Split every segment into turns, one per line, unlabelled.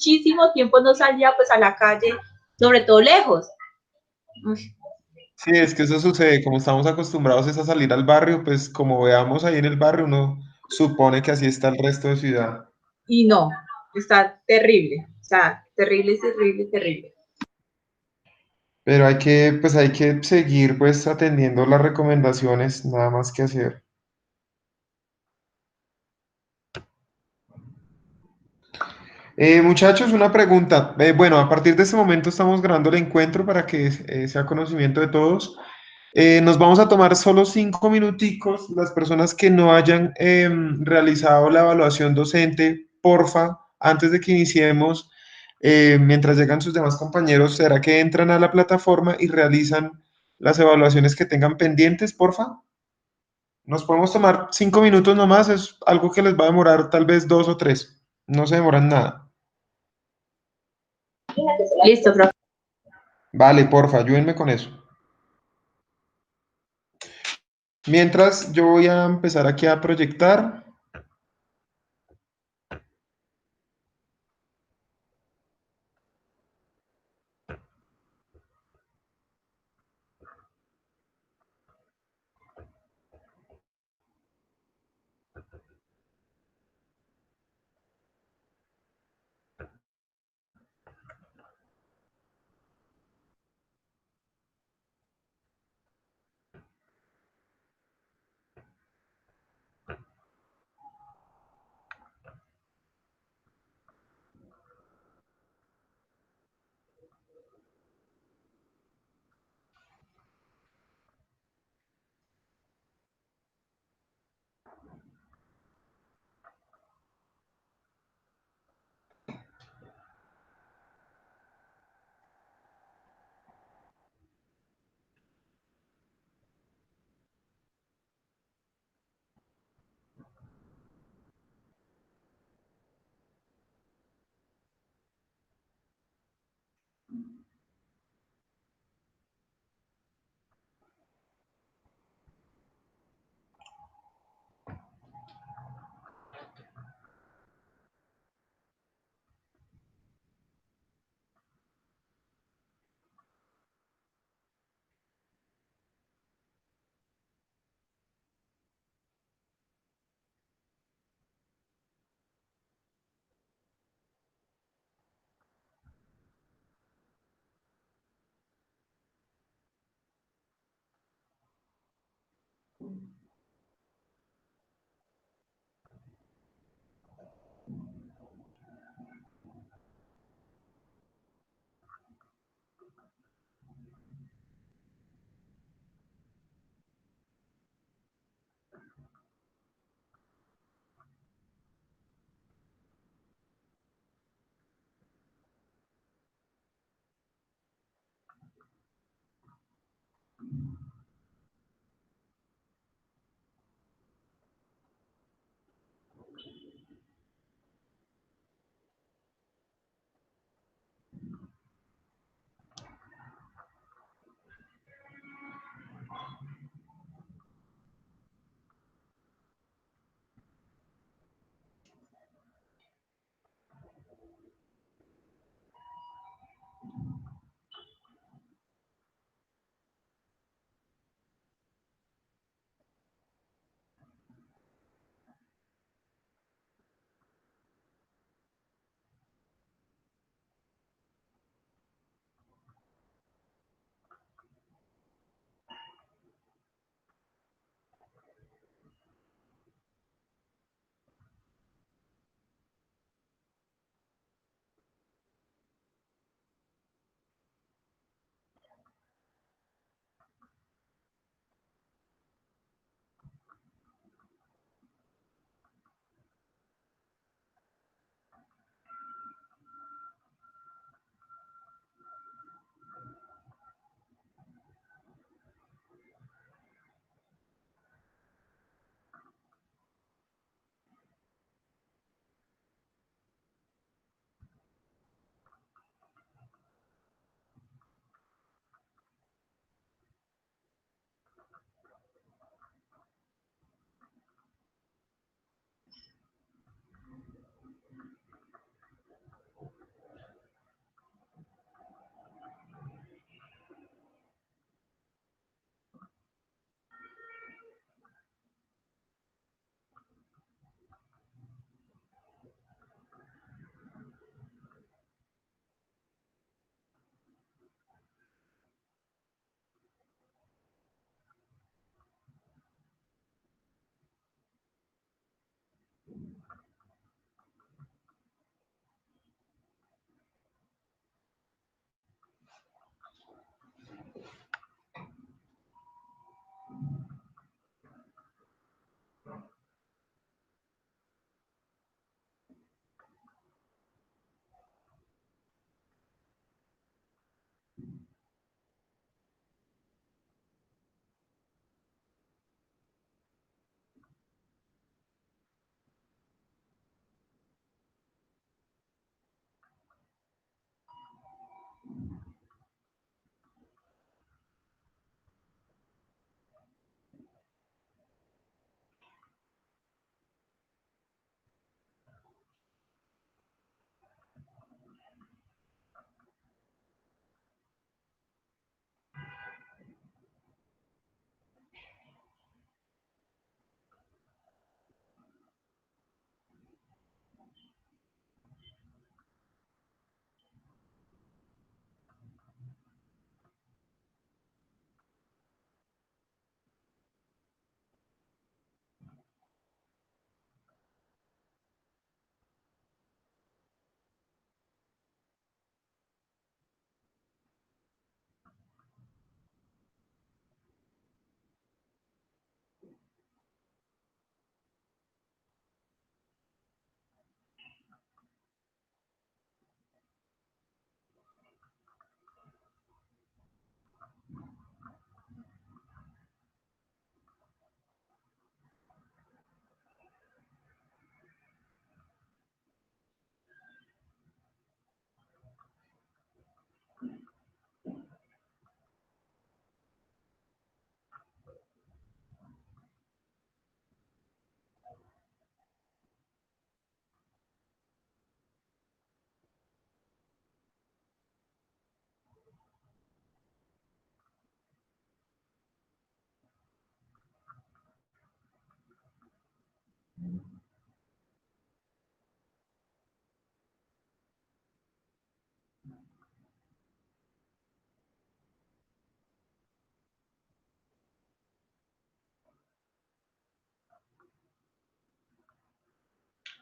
muchísimo tiempo no salía pues a la calle, sobre todo lejos.
Sí, es que eso sucede, como estamos acostumbrados es a salir al barrio, pues como veamos ahí en el barrio, uno supone que así está el resto de ciudad.
Y no, está terrible, o sea, terrible, terrible, terrible.
Pero pues hay que seguir pues atendiendo las recomendaciones, nada más que hacer. Muchachos, una pregunta. Bueno, a partir de este momento estamos grabando el encuentro para que sea conocimiento de todos. Nos vamos a tomar solo 5 minuticos. Las personas que no hayan realizado la evaluación docente, porfa, antes de que iniciemos, mientras llegan sus demás compañeros, ¿será que entran a la plataforma y realizan las evaluaciones que tengan pendientes, porfa? Nos podemos tomar 5 minutos nomás, es algo que les va a demorar tal vez 2 o 3. No se demoran nada.
Listo, profe.
Vale, porfa, ayúdenme con eso. Mientras yo voy a empezar aquí a proyectar.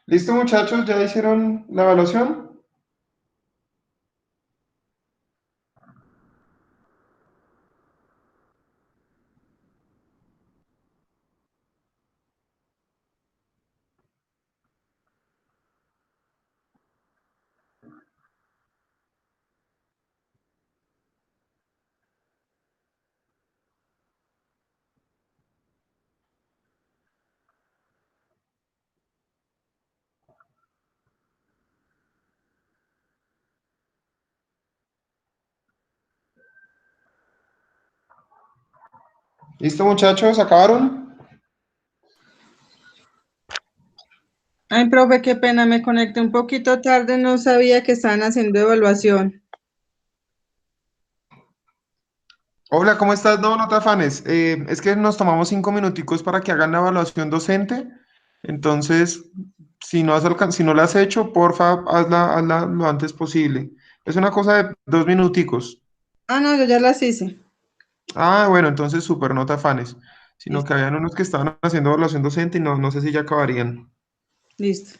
¿Listo, muchachos? ¿Ya hicieron la evaluación? ¿Listo, muchachos? ¿Acabaron?
Ay, profe, qué pena, me conecté un poquito tarde, no sabía que estaban haciendo evaluación.
Hola, ¿cómo estás? No, no te afanes. Es que nos tomamos 5 minuticos para que hagan la evaluación docente. Entonces, si no la has hecho, porfa, hazla lo antes posible. Es una cosa de 2 minuticos.
Ah, no, yo ya las hice.
Ah, bueno, entonces súper, no te afanes. Sino que
Listo,
habían unos que estaban haciendo evaluación docente y no sé si ya acabarían.
listo.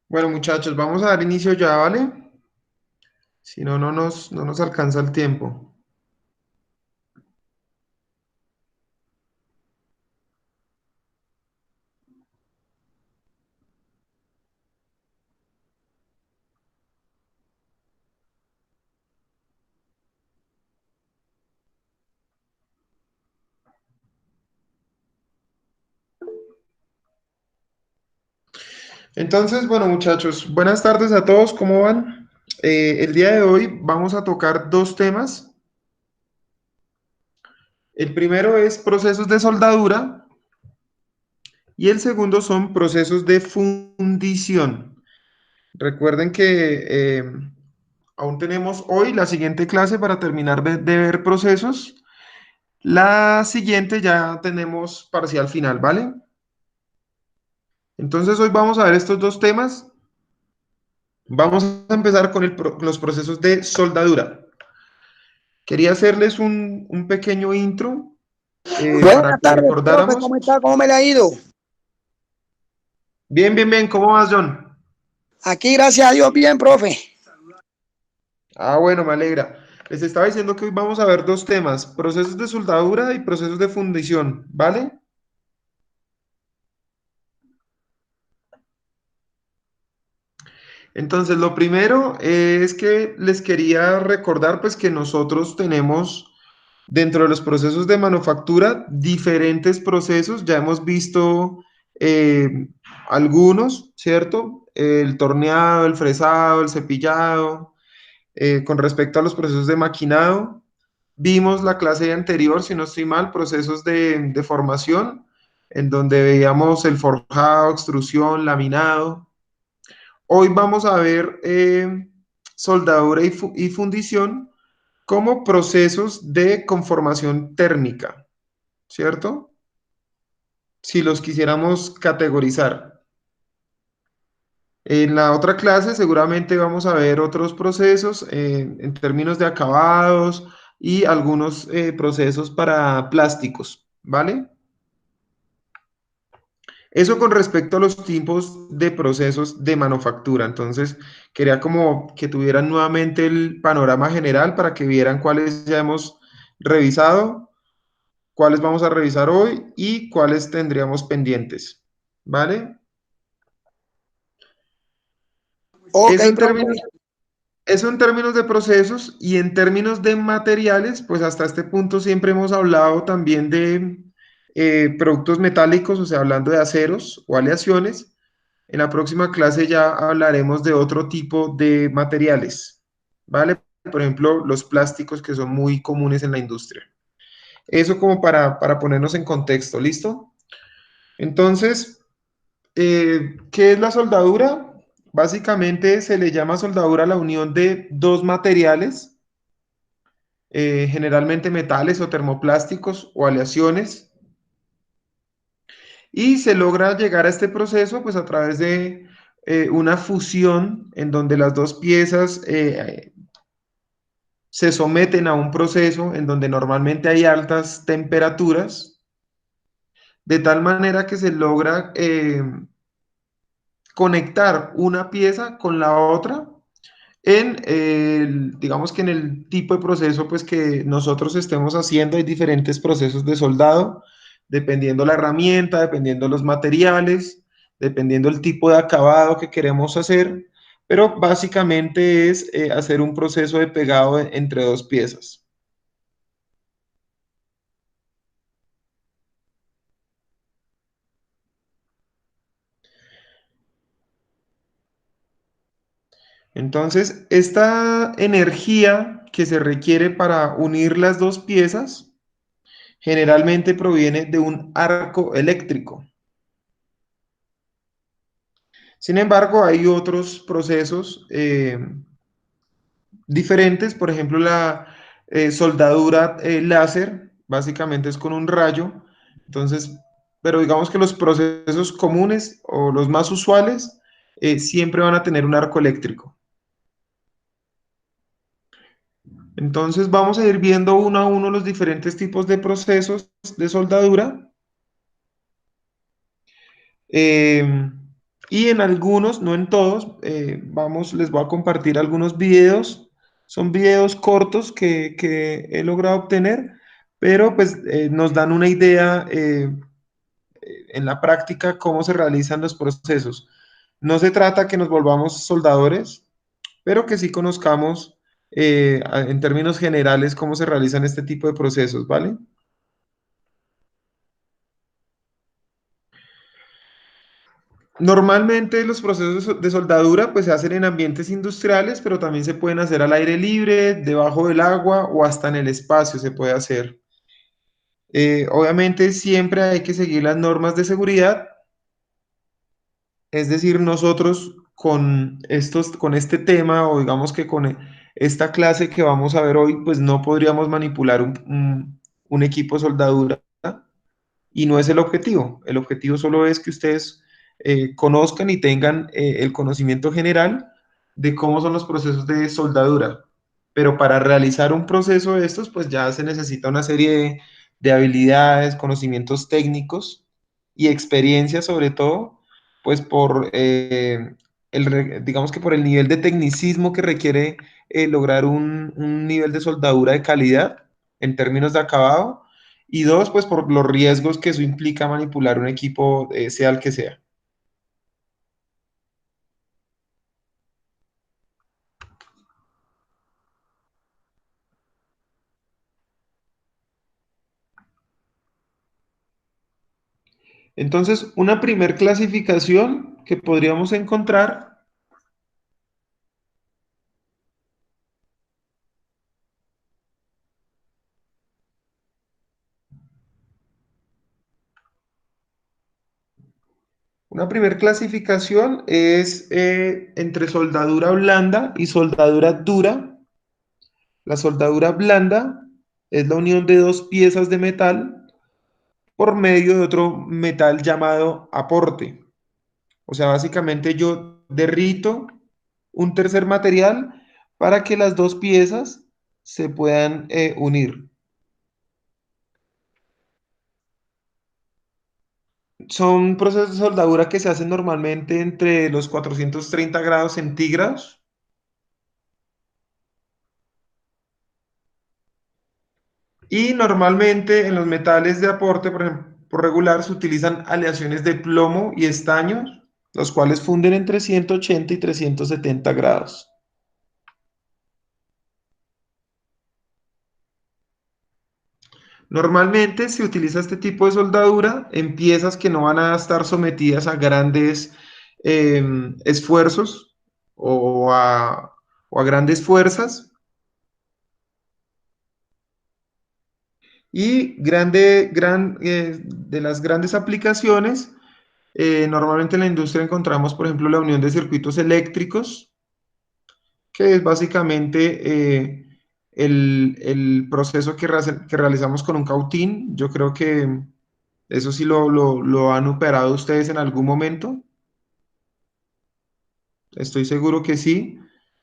Bueno, muchachos, vamos a dar inicio ya, ¿vale? Si no, no nos alcanza el tiempo. Entonces, bueno, muchachos, buenas tardes a todos, ¿cómo van? El día de hoy vamos a tocar dos temas. El primero es procesos de soldadura y el segundo son procesos de fundición. Recuerden que aún tenemos hoy la siguiente clase para terminar de ver procesos. La siguiente ya tenemos parcial final, ¿vale? Entonces hoy vamos a ver estos dos temas. Vamos a empezar con los procesos de soldadura. Quería hacerles un pequeño intro para
Buenas
que
tardes, profe,
recordáramos.
¿cómo está? ¿Cómo me le ha ido?
Bien, bien, bien. ¿Cómo vas, John?
Aquí, gracias a Dios, bien, profe.
Ah, bueno, me alegra. Les estaba diciendo que hoy vamos a ver dos temas, procesos de soldadura y procesos de fundición, ¿vale? Entonces, lo primero es que les quería recordar pues que nosotros tenemos dentro de los procesos de manufactura diferentes procesos. Ya hemos visto eh, algunos, ¿cierto? El torneado, el fresado, el cepillado. Con respecto a los procesos de maquinado, vimos la clase anterior, si no estoy mal, procesos de formación, en donde veíamos el forjado, extrusión, laminado. Hoy vamos a ver soldadura y fundición como procesos de conformación térmica, ¿cierto? Si los quisiéramos categorizar. En la otra clase seguramente vamos a ver otros procesos en términos de acabados y algunos procesos para plásticos, ¿vale? Eso con respecto a los tipos de procesos de manufactura. Entonces, quería como que tuvieran nuevamente el panorama general para que vieran cuáles ya hemos revisado, cuáles vamos a revisar hoy y cuáles tendríamos pendientes, ¿vale?
Ok,
Eso en
profe.
términos, eso en términos de procesos y en términos de materiales, pues hasta este punto siempre hemos hablado también de productos metálicos, o sea, hablando de aceros o aleaciones. En la próxima clase ya hablaremos de otro tipo de materiales, ¿vale? Por ejemplo, los plásticos que son muy comunes en la industria. Eso como para ponernos en contexto, ¿listo? Entonces, ¿qué es la soldadura? Básicamente se le llama soldadura a la unión de dos materiales, generalmente metales o termoplásticos o aleaciones, y se logra llegar a este proceso pues a través de una fusión en donde las dos piezas se someten a un proceso en donde normalmente hay altas temperaturas, de tal manera que se logra conectar una pieza con la otra en digamos que en el tipo de proceso pues que nosotros estemos haciendo. Hay diferentes procesos de soldado, dependiendo la herramienta, dependiendo los materiales, dependiendo el tipo de acabado que queremos hacer, pero básicamente es hacer un proceso de pegado entre dos piezas. Entonces, esta energía que se requiere para unir las dos piezas generalmente proviene de un arco eléctrico. Sin embargo, hay otros procesos diferentes, por ejemplo, la soldadura láser, básicamente es con un rayo. Entonces, pero digamos que los procesos comunes o los más usuales siempre van a tener un arco eléctrico. Entonces vamos a ir viendo uno a uno los diferentes tipos de procesos de soldadura. Eh, y en algunos, no en todos, les voy a compartir algunos videos. Son videos cortos que he logrado obtener, pero pues nos dan una idea en la práctica cómo se realizan los procesos. No se trata que nos volvamos soldadores, pero que sí conozcamos en términos generales cómo se realizan este tipo de procesos, ¿vale? Normalmente los procesos de soldadura pues se hacen en ambientes industriales, pero también se pueden hacer al aire libre, debajo del agua o hasta en el espacio se puede hacer. Obviamente siempre hay que seguir las normas de seguridad, es decir, nosotros con este tema o digamos que con esta clase que vamos a ver hoy, pues no podríamos manipular un equipo de soldadura y no es el objetivo. El objetivo solo es que ustedes conozcan y tengan el conocimiento general de cómo son los procesos de soldadura. Pero para realizar un proceso de estos, pues ya se necesita una serie de habilidades, conocimientos técnicos y experiencia sobre todo, pues por digamos que por el nivel de tecnicismo que requiere lograr un nivel de soldadura de calidad en términos de acabado y dos, pues por los riesgos que eso implica manipular un equipo, sea el que sea. Entonces, una primer clasificación que podríamos encontrar, una primer clasificación es entre soldadura blanda y soldadura dura. La soldadura blanda es la unión de dos piezas de metal por medio de otro metal llamado aporte. O sea, básicamente yo derrito un tercer material para que las dos piezas se puedan unir. Son procesos de soldadura que se hacen normalmente entre los 430 grados centígrados y normalmente en los metales de aporte, por ejemplo, por regular, se utilizan aleaciones de plomo y estaño, los cuales funden entre 180 y 370 grados. Normalmente se utiliza este tipo de soldadura en piezas que no van a estar sometidas a grandes esfuerzos o o a grandes fuerzas. Y de las grandes aplicaciones, normalmente en la industria encontramos, por ejemplo, la unión de circuitos eléctricos, que es básicamente el proceso que realizamos con un cautín. Yo creo que eso sí lo han operado ustedes en algún momento. Estoy seguro que sí.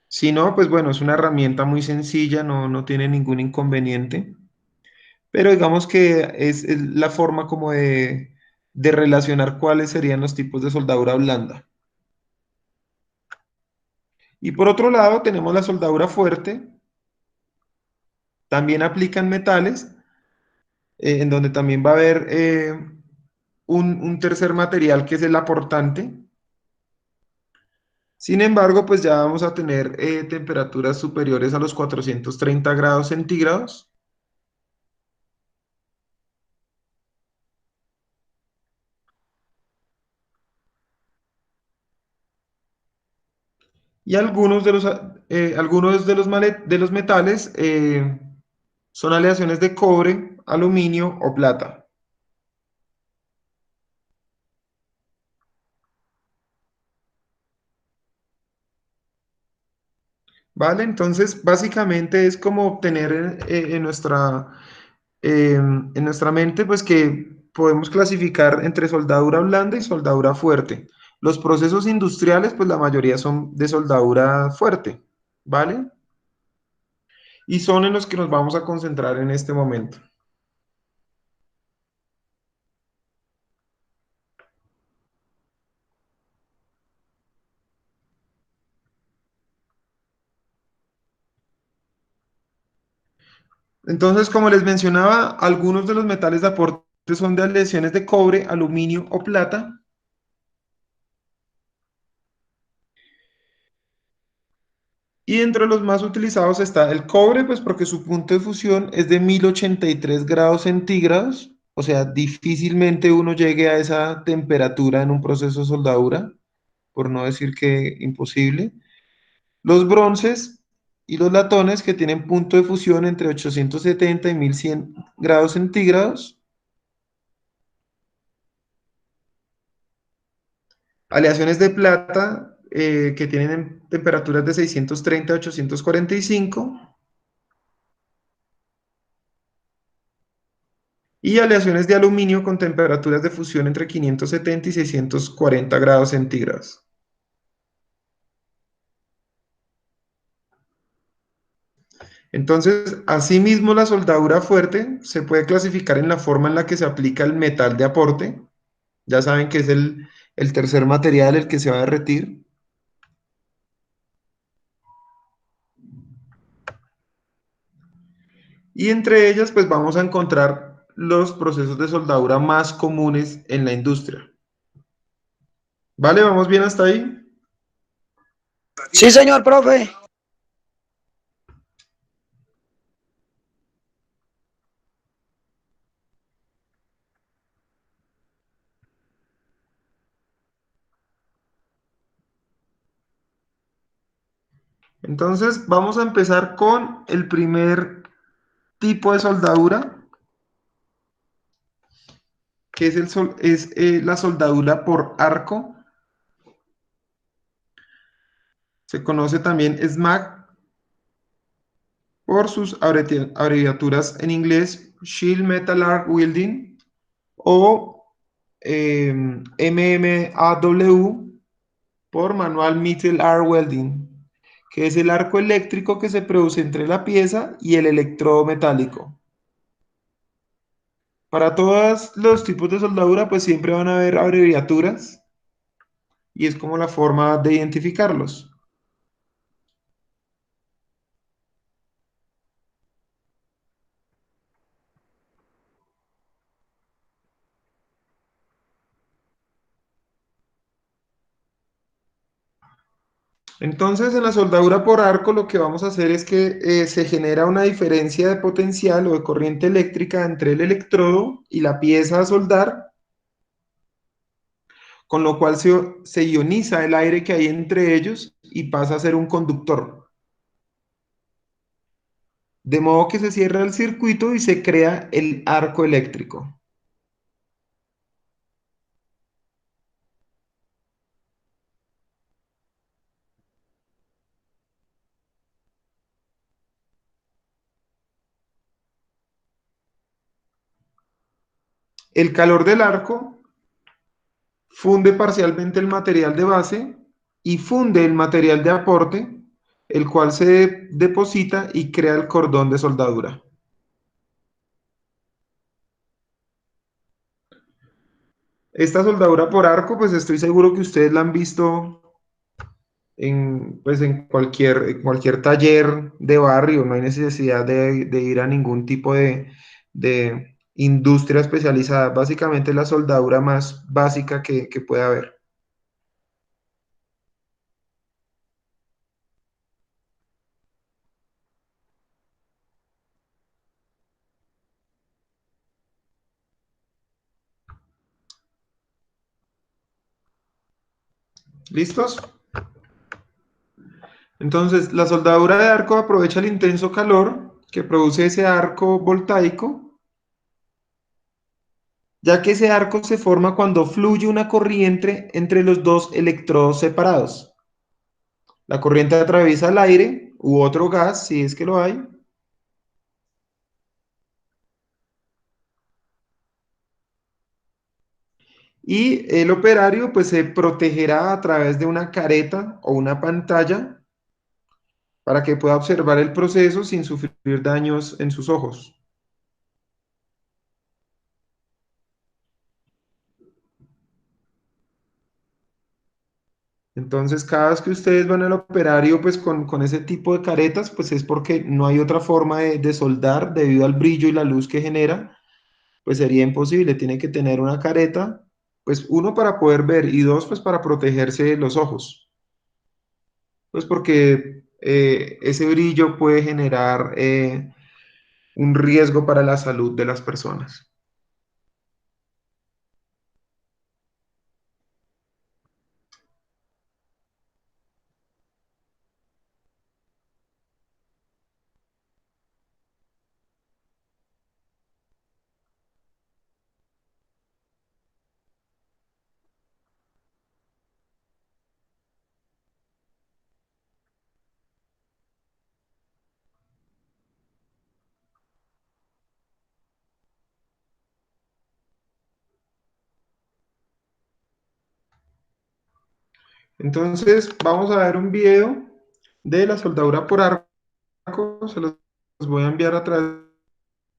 Si no, pues bueno, es una herramienta muy sencilla, no tiene ningún inconveniente. Pero digamos que es la forma como de relacionar cuáles serían los tipos de soldadura blanda. Y por otro lado, tenemos la soldadura fuerte. También aplican metales, en donde también va a haber un tercer material que es el aportante. Sin embargo, pues ya vamos a tener temperaturas superiores a los 430 grados centígrados. Y algunos de los metales son aleaciones de cobre, aluminio o plata. ¿Vale? Entonces, básicamente es como obtener en nuestra mente, pues que podemos clasificar entre soldadura blanda y soldadura fuerte. Los procesos industriales, pues la mayoría son de soldadura fuerte, ¿vale? Y son en los que nos vamos a concentrar en este momento. Entonces, como les mencionaba, algunos de los metales de aporte son de aleaciones de cobre, aluminio o plata. Y entre los más utilizados está el cobre, pues porque su punto de fusión es de 1083 grados centígrados. O sea, difícilmente uno llegue a esa temperatura en un proceso de soldadura, por no decir que imposible. Los bronces y los latones que tienen punto de fusión entre 870 y 1100 grados centígrados. Aleaciones de plata que tienen temperaturas de 630 a 845. Y aleaciones de aluminio con temperaturas de fusión entre 570 y 640 grados centígrados. Entonces, asimismo, la soldadura fuerte se puede clasificar en la forma en la que se aplica el metal de aporte. Ya saben que es el tercer material el que se va a derretir. Y entre ellas, pues vamos a encontrar los procesos de soldadura más comunes en la industria. ¿Vale? ¿Vamos bien hasta ahí?
Sí, señor profe.
Entonces, vamos a empezar con el primer tipo de soldadura, que es, la soldadura por arco. Se conoce también SMAC por sus abreviaturas en inglés, Sheet Metal Arc Welding, o MMAW por Manual Metal Arc Welding, que es el arco eléctrico que se produce entre la pieza y el electrodo metálico. Para todos los tipos de soldadura, pues siempre van a haber abreviaturas y es como la forma de identificarlos. Entonces, en la soldadura por arco lo que vamos a hacer es que se genera una diferencia de potencial o de corriente eléctrica entre el electrodo y la pieza a soldar, con lo cual se ioniza el aire que hay entre ellos y pasa a ser un conductor. De modo que se cierra el circuito y se crea el arco eléctrico. El calor del arco funde parcialmente el material de base y funde el material de aporte, el cual se deposita y crea el cordón de soldadura. Esta soldadura por arco, pues estoy seguro que ustedes la han visto pues en cualquier taller de barrio, no hay necesidad de ir a ningún tipo de industria especializada, básicamente es la soldadura más básica que puede haber. ¿Listos? Entonces, la soldadura de arco aprovecha el intenso calor que produce ese arco voltaico, ya que ese arco se forma cuando fluye una corriente entre los dos electrodos separados. La corriente atraviesa el aire u otro gas, si es que lo hay, y el operario pues se protegerá a través de una careta o una pantalla para que pueda observar el proceso sin sufrir daños en sus ojos. Entonces, cada vez que ustedes van al operario, pues con ese tipo de caretas, pues es porque no hay otra forma de soldar debido al brillo y la luz que genera, pues sería imposible. Tiene que tener una careta, pues uno para poder ver y dos, pues para protegerse los ojos. Pues porque ese brillo puede generar un riesgo para la salud de las personas. Entonces, vamos a ver un video de la soldadura por arco. Se los voy a enviar a través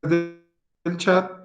del chat.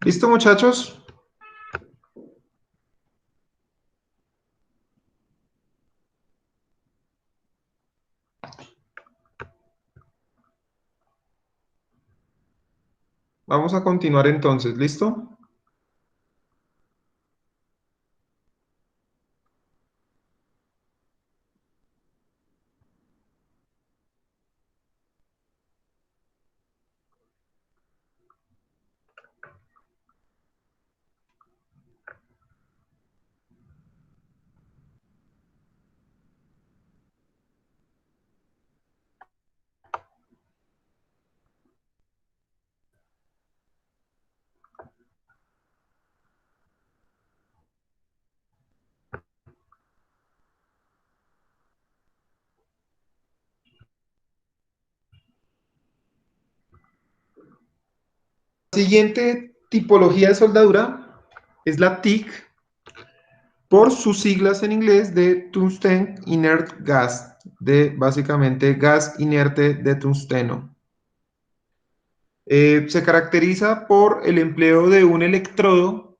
¿Listo, muchachos? Vamos a continuar entonces, ¿listo? La siguiente tipología de soldadura es la TIG, por sus siglas en inglés de Tungsten Inert Gas, de básicamente gas inerte de tungsteno. Se caracteriza por el empleo de un electrodo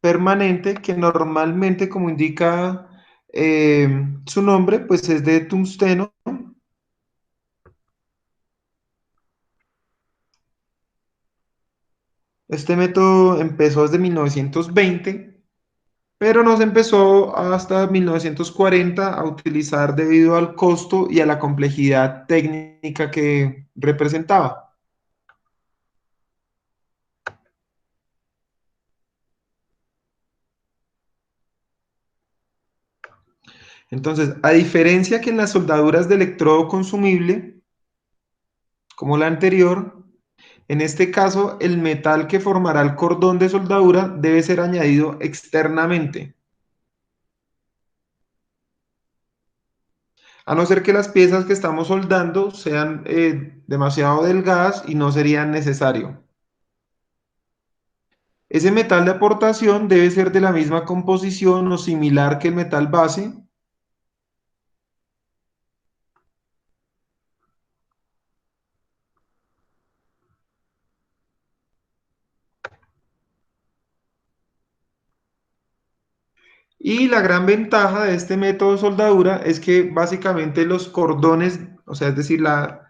permanente que normalmente, como indica su nombre, pues es de tungsteno. Este método empezó desde 1920 pero no se empezó hasta 1940 a utilizar debido al costo y a la complejidad técnica que representaba. Entonces, a diferencia que en las soldaduras de electrodo consumible, como la anterior, en este caso el metal que formará el cordón de soldadura debe ser añadido externamente, a no ser que las piezas que estamos soldando sean demasiado delgadas y no serían necesario. Ese metal de aportación debe ser de la misma composición o similar que el metal base. Y la gran ventaja de este método de soldadura es que básicamente los cordones, o sea, es decir, la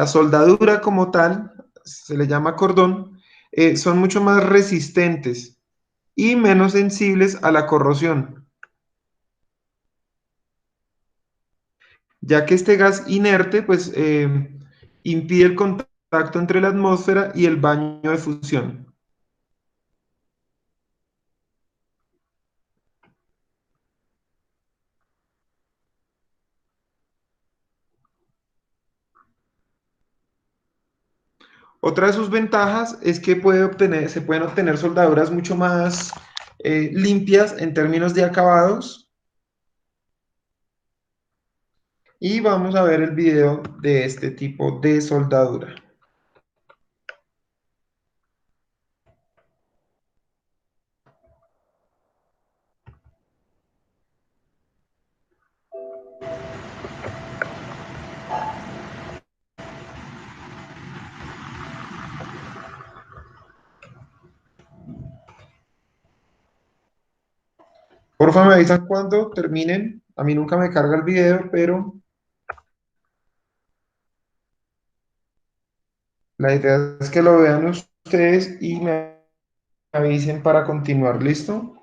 soldadura como tal, se le llama cordón, son mucho más resistentes y menos sensibles a la corrosión, ya que este gas inerte pues impide el contacto entre la atmósfera y el baño de fusión. Otra de sus ventajas es que se pueden obtener soldaduras mucho más limpias en términos de acabados. Y vamos a ver el video de este tipo de soldadura. Porfa, me avisan cuando terminen. A mí nunca me carga el video, pero la idea es que lo vean ustedes y me avisen para continuar. ¿Listo?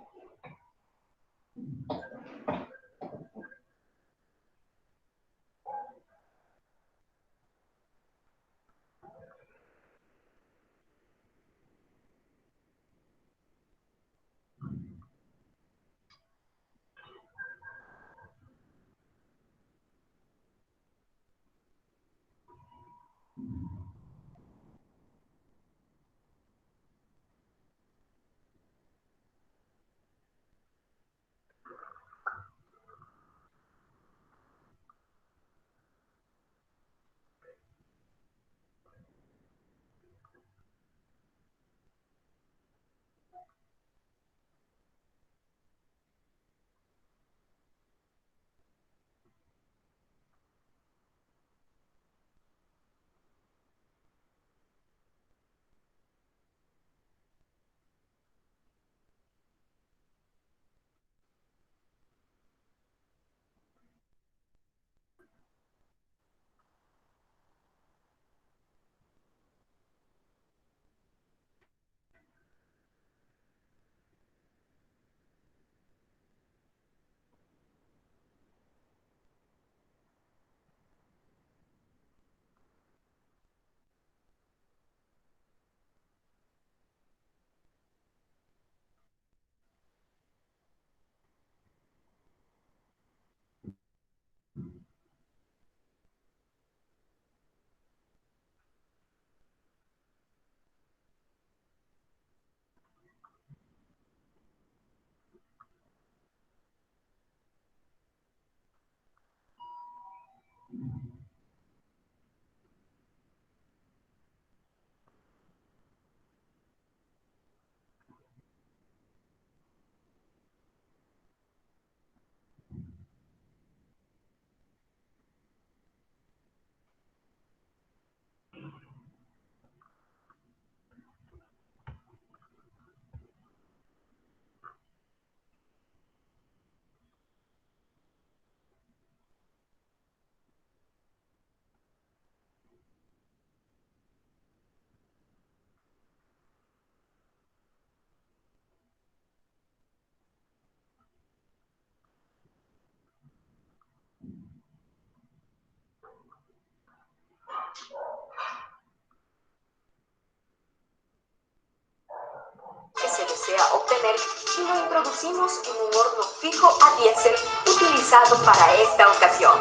desea obtener y lo introducimos en un horno fijo a diésel utilizado para esta ocasión.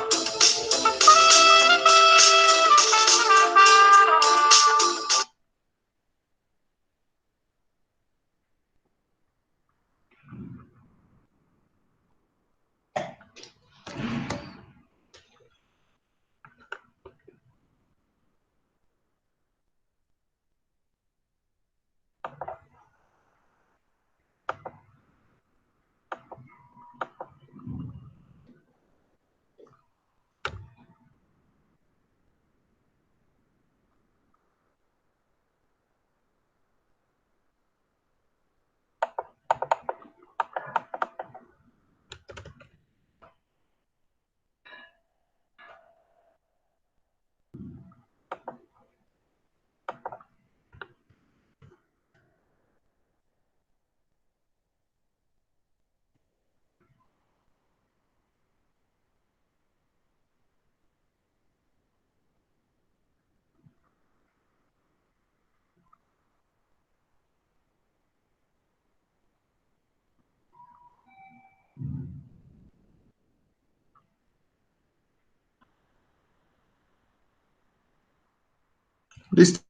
¿Listo,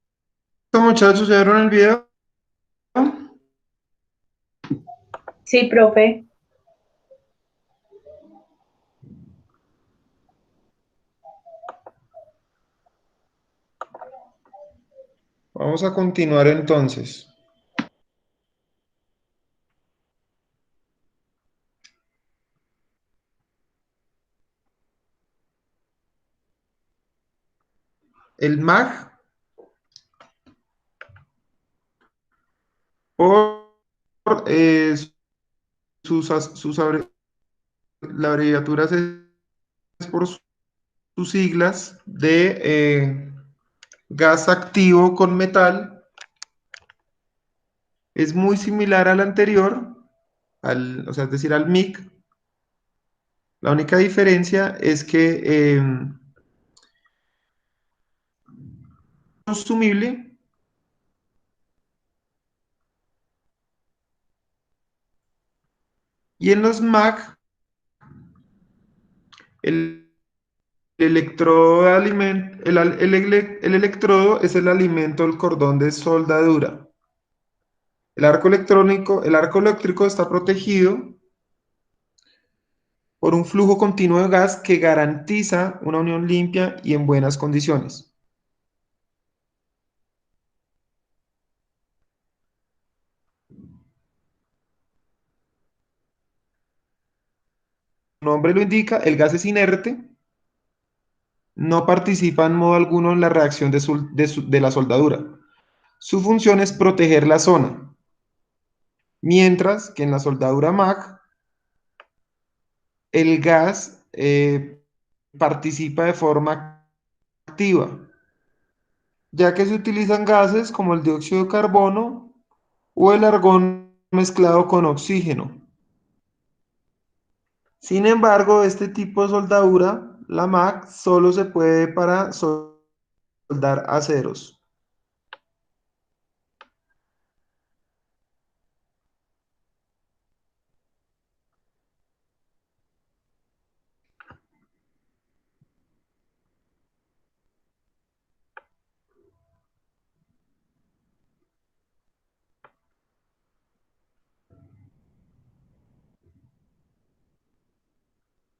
muchachos? ¿Ya vieron el video?
Sí, profe.
Vamos a continuar entonces. El MAG, por la abreviatura es por sus siglas de gas activo con metal. Es muy similar al anterior, o sea, es decir, al MIG. La única diferencia es que consumible y en los MAG el electrodo, el electrodo es el alimento del cordón de soldadura. El arco eléctrico está protegido por un flujo continuo de gas que garantiza una unión limpia y en buenas condiciones. Su nombre lo indica, el gas es inerte, no participa en modo alguno en la reacción de la soldadura. Su función es proteger la zona, mientras que en la soldadura MAG el gas participa de forma activa, ya que se utilizan gases como el dióxido de carbono o el argón mezclado con oxígeno. Sin embargo, este tipo de soldadura, la MAG, solo se puede para soldar aceros.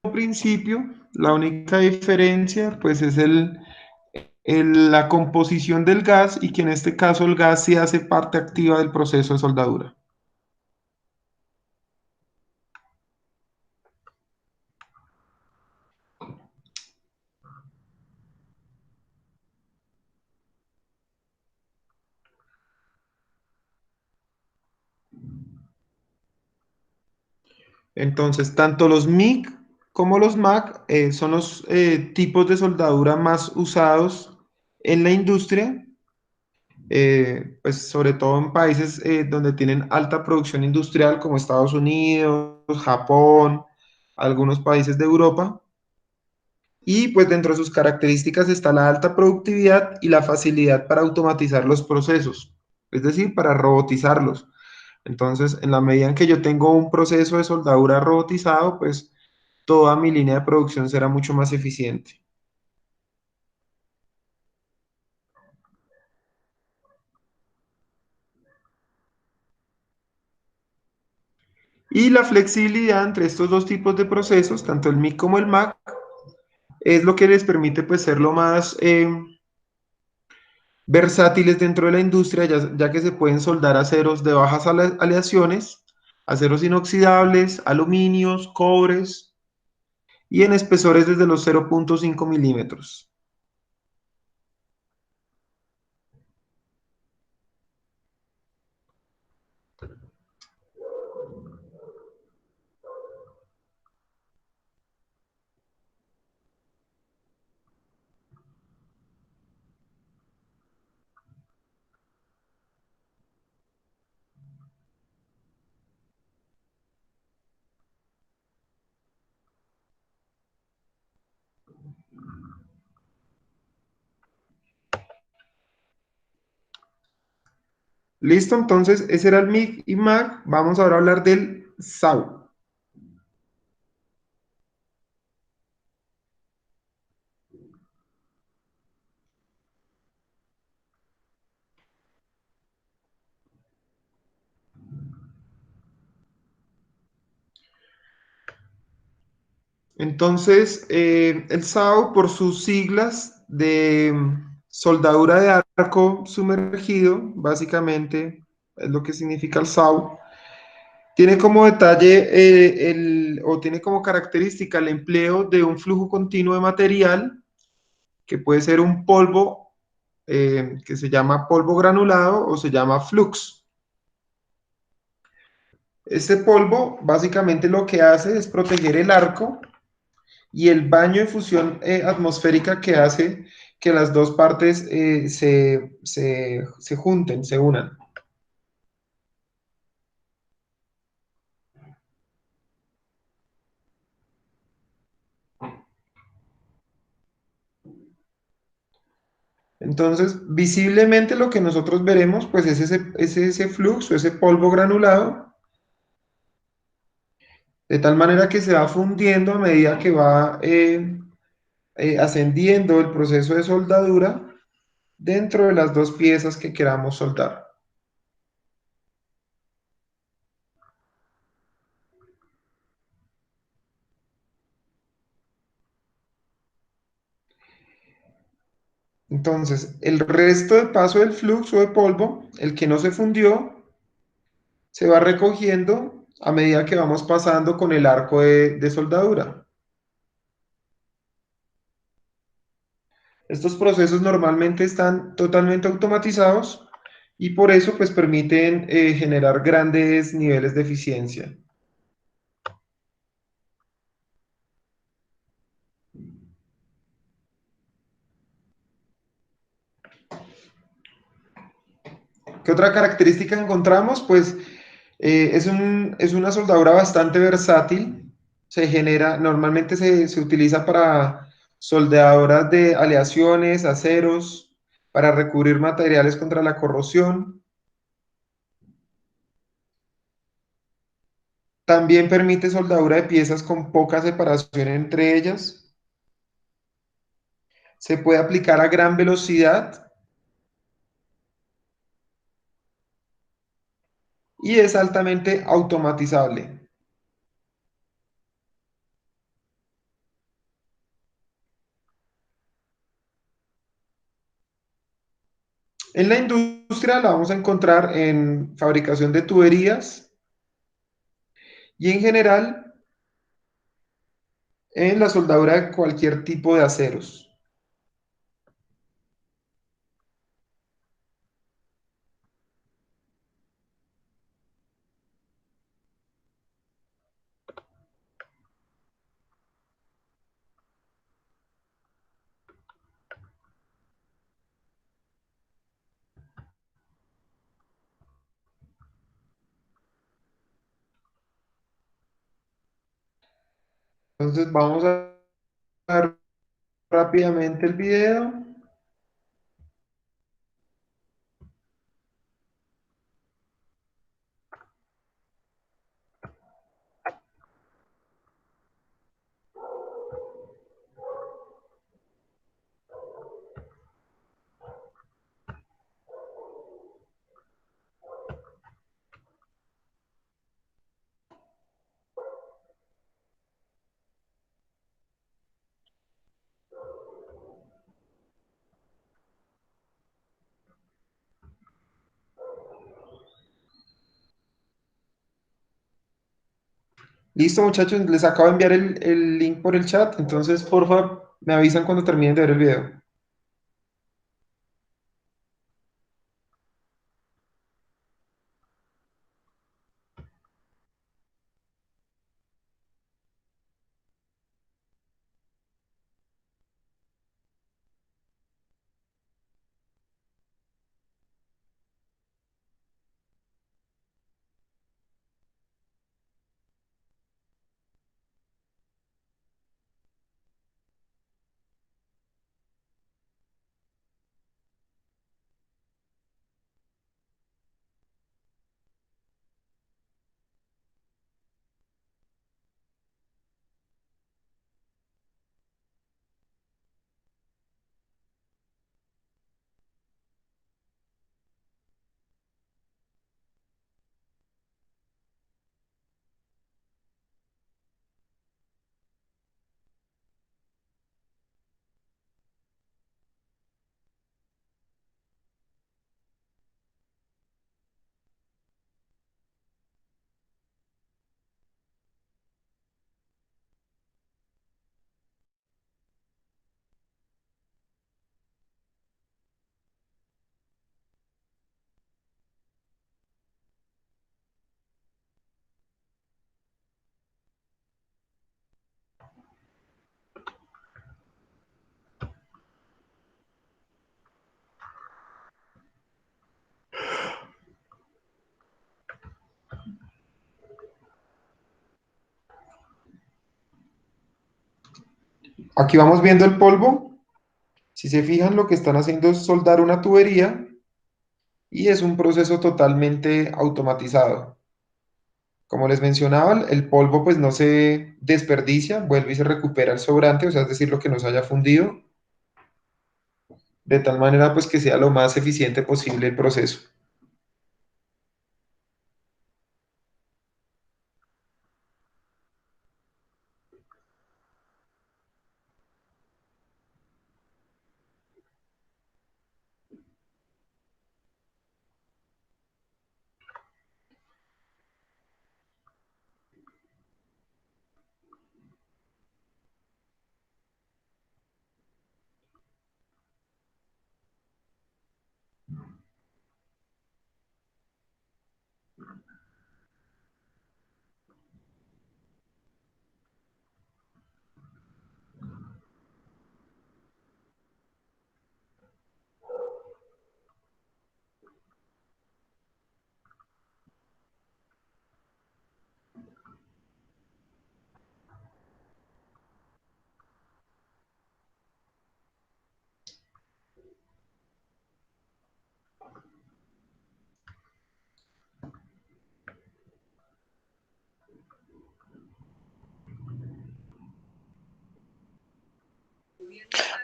En principio, la única diferencia pues es la composición del gas y que en este caso el gas sí hace parte activa del proceso de soldadura. Entonces, tanto los MIG como los MAG son los tipos de soldadura más usados en la industria, pues sobre todo en países donde tienen alta producción industrial como Estados Unidos, Japón, algunos países de Europa. Y pues dentro de sus características está la alta productividad y la facilidad para automatizar los procesos, es decir, para robotizarlos. Entonces, en la medida en que yo tengo un proceso de soldadura robotizado, pues toda mi línea de producción será mucho más eficiente. Y la flexibilidad entre estos dos tipos de procesos, tanto el MIG como el MAC, es lo que les permite pues ser lo más versátiles dentro de la industria, ya que se pueden soldar aceros de bajas aleaciones, aceros inoxidables, aluminios, cobres y en espesores desde los 0,5 milímetros. Listo, entonces ese era el MIG y MAC. Vamos ahora a hablar del SAW. Entonces, el SAO, por sus siglas de soldadura de arco sumergido, básicamente es lo que significa el SAO, tiene como detalle o tiene como característica el empleo de un flujo continuo de material, que puede ser un polvo que se llama polvo granulado o se llama flux. Este polvo básicamente lo que hace es proteger el arco y el baño de fusión atmosférica que hace que las dos partes se junten, se unan. Entonces, visiblemente lo que nosotros veremos, pues es ese flujo, ese polvo granulado, de tal manera que se va fundiendo a medida que va ascendiendo el proceso de soldadura dentro de las dos piezas que queramos soldar. Entonces, el resto del paso del flujo de polvo, el que no se fundió, se va recogiendo a medida que vamos pasando con el arco de soldadura. Estos procesos normalmente están totalmente automatizados y por eso pues permiten generar grandes niveles de eficiencia. ¿Qué otra característica encontramos? Pues es una soldadura bastante versátil. Normalmente se utiliza para soldaduras de aleaciones, aceros, para recubrir materiales contra la corrosión. También permite soldadura de piezas con poca separación entre ellas. Se puede aplicar a gran velocidad y es altamente automatizable. En la industria la vamos a encontrar en fabricación de tuberías y en general en la soldadura de cualquier tipo de aceros. Entonces vamos a ver rápidamente el video. Listo, muchachos, les acabo de enviar el link por el chat, entonces, porfa, me avisan cuando terminen de ver el video. Aquí vamos viendo el polvo. Si se fijan, lo que están haciendo es soldar una tubería y es un proceso totalmente automatizado. Como les mencionaba, el polvo pues no se desperdicia, vuelve y se recupera el sobrante, o sea, es decir, lo que nos haya fundido, de tal manera pues que sea lo más eficiente posible el proceso.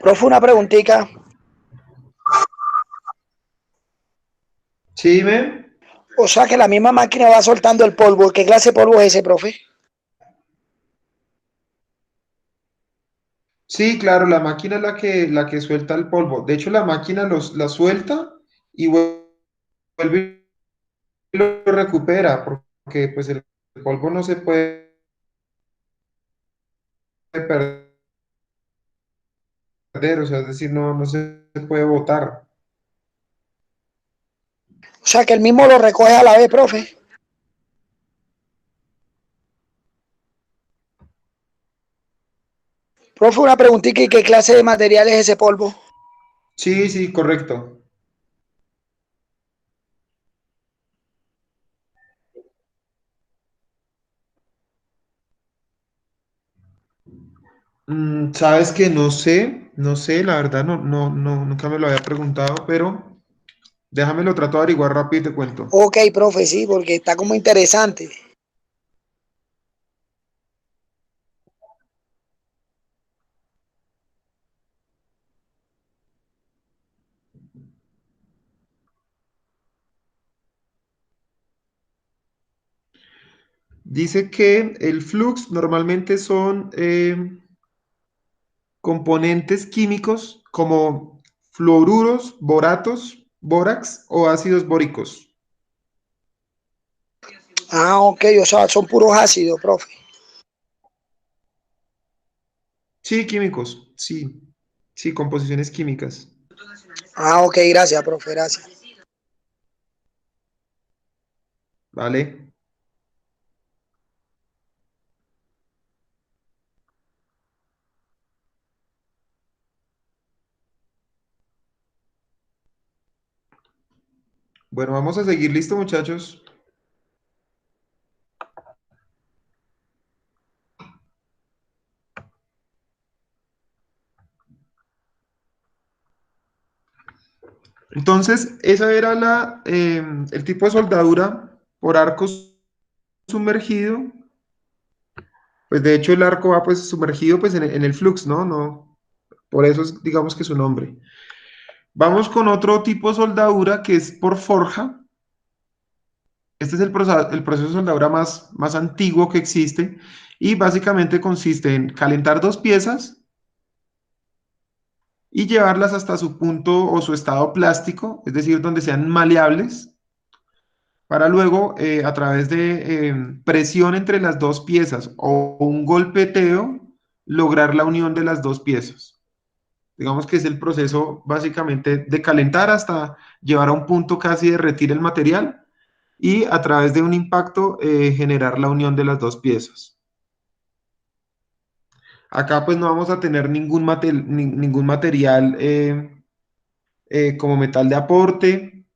Profe, una preguntita.
Sí, dime.
O sea que la misma máquina va soltando el polvo. ¿Qué clase de polvo es ese, profe?
Sí, claro, la máquina es la que suelta el polvo. De hecho, la máquina la suelta y vuelve y lo recupera, porque pues el polvo no se puede perder, o sea, es decir, no se puede botar.
O sea que el mismo lo recoge a la vez, profe. Profe, una preguntita. ¿Y qué clase de material es ese polvo?
Sí, sí, correcto. Sabes que no sé, la verdad nunca me lo había preguntado, pero déjame lo trato de averiguar rápido y te cuento.
Ok, profe, sí, porque está como interesante.
Dice que el flux normalmente son componentes químicos como fluoruros, boratos, bórax o ácidos bóricos.
Ah, ok, o sea, son puros ácidos, profe.
Sí, químicos, sí. Sí, composiciones químicas.
Ah, ok, gracias, profe, gracias.
¿Vale? Bueno, vamos a seguir. ¿Listo, muchachos? Entonces, esa era el tipo de soldadura por arco sumergido. Pues de hecho el arco va pues sumergido pues en el flux, ¿no? No, por eso es, digamos que su nombre. Vamos con otro tipo de soldadura que es por forja. Este es el proceso de soldadura más antiguo que existe y básicamente consiste en calentar dos piezas y llevarlas hasta su punto o su estado plástico, es decir, donde sean maleables, para luego, a través de presión entre las dos piezas o un golpeteo, lograr la unión de las dos piezas. Digamos que es el proceso básicamente de calentar hasta llevar a un punto casi de derretir el material y a través de un impacto generar la unión de las dos piezas. Acá pues no vamos a tener ningún material como metal de aporte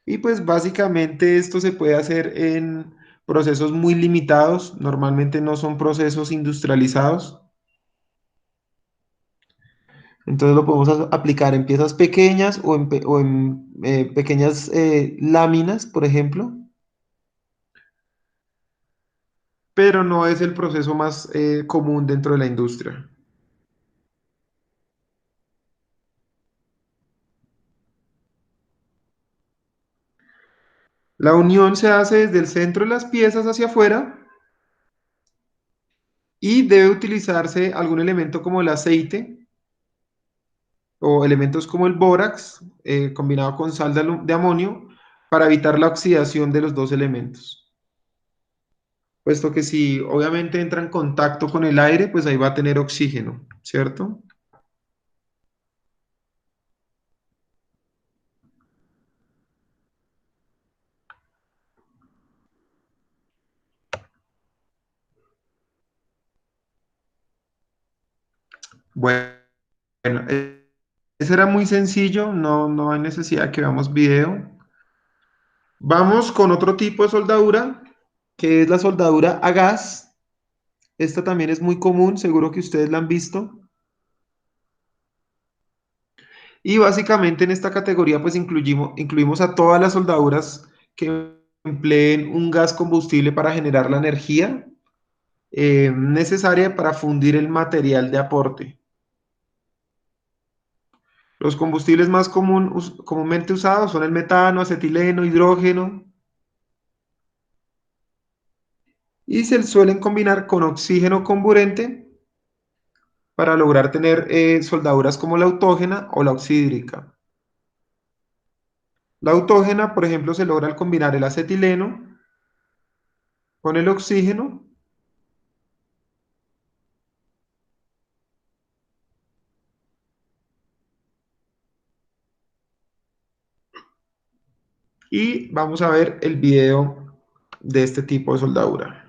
y pues básicamente esto se puede hacer en procesos muy limitados, normalmente no son procesos industrializados. Entonces lo podemos aplicar en piezas pequeñas o en pequeñas láminas, por ejemplo, pero no es el proceso más común dentro de la industria. La unión se hace desde el centro de las piezas hacia afuera y debe utilizarse algún elemento como el aceite o elementos como el bórax combinado con sal de amonio para evitar la oxidación de los dos elementos. Puesto que si obviamente entra en contacto con el aire, pues ahí va a tener oxígeno, ¿cierto? Bueno, ese era muy sencillo, no hay necesidad de que veamos video. Vamos con otro tipo de soldadura, que es la soldadura a gas. Esta también es muy común, seguro que ustedes la han visto. Y básicamente en esta categoría pues incluimos a todas las soldaduras que empleen un gas combustible para generar la energía necesaria para fundir el material de aporte. Los combustibles más comúnmente usados son el metano, acetileno, hidrógeno y se suelen combinar con oxígeno comburente para lograr tener soldaduras como la autógena o la oxídrica. La autógena, por ejemplo, se logra al combinar el acetileno con el oxígeno y vamos a ver el video de este tipo de soldadura.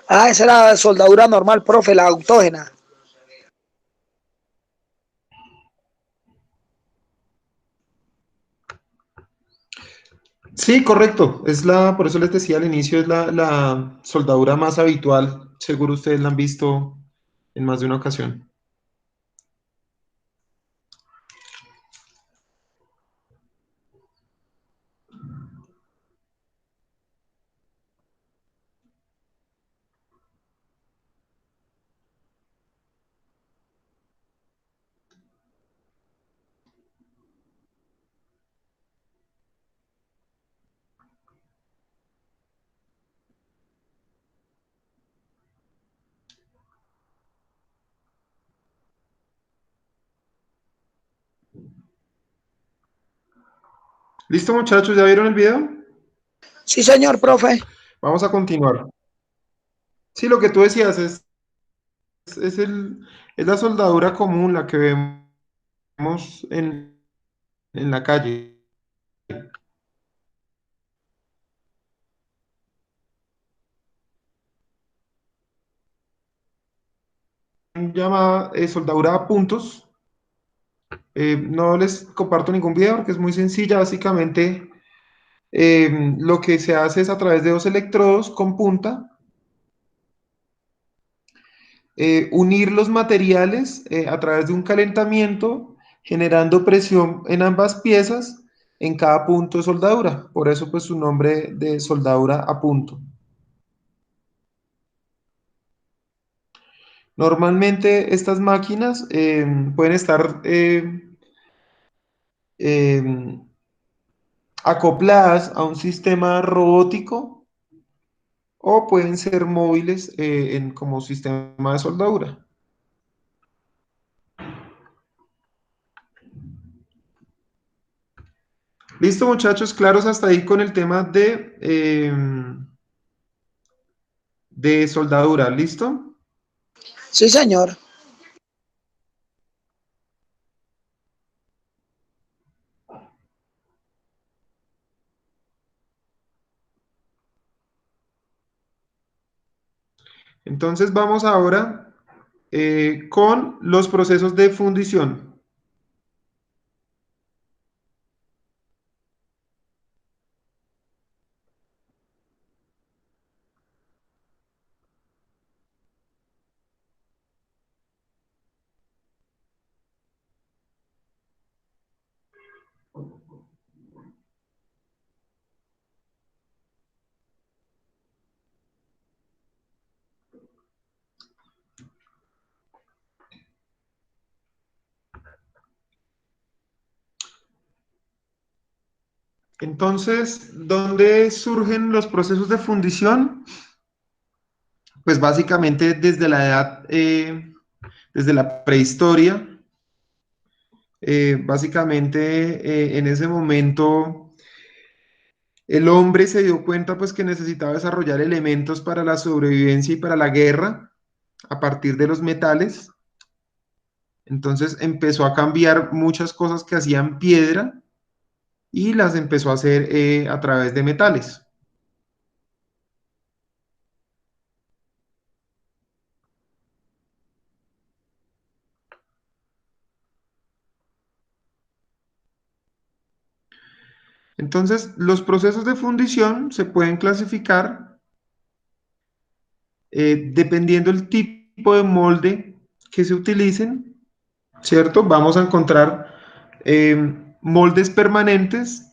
Ah, esa era la soldadura normal, profe, la autógena.
Sí, correcto. Por eso les decía al inicio, es la soldadura más habitual. Seguro ustedes la han visto en más de una ocasión. ¿Listo, muchachos? ¿Ya vieron el video?
Sí, señor, profe.
Vamos a continuar. Sí, lo que tú decías es la soldadura común, la que vemos en la calle. Llamada soldadura a puntos. No les comparto ningún video porque es muy sencilla. Básicamente, lo que se hace es a través de dos electrodos con punta, unir los materiales a través de un calentamiento, generando presión en ambas piezas en cada punto de soldadura. Por eso, pues, su nombre de soldadura a punto. Normalmente estas máquinas pueden estar eh, acopladas a un sistema robótico o pueden ser móviles como sistema de soldadura. Listo, muchachos, claros hasta ahí con el tema de soldadura. ¿Listo?
Sí, señor.
Entonces vamos ahora con los procesos de fundición. Entonces, ¿dónde surgen los procesos de fundición? Pues básicamente desde la prehistoria. Básicamente, en ese momento, el hombre se dio cuenta pues que necesitaba desarrollar elementos para la sobrevivencia y para la guerra a partir de los metales. Entonces empezó a cambiar muchas cosas que hacían piedra y las empezó a hacer a través de metales. Entonces, los procesos de fundición se pueden clasificar dependiendo del tipo de molde que se utilicen, ¿cierto? Vamos a encontrar moldes permanentes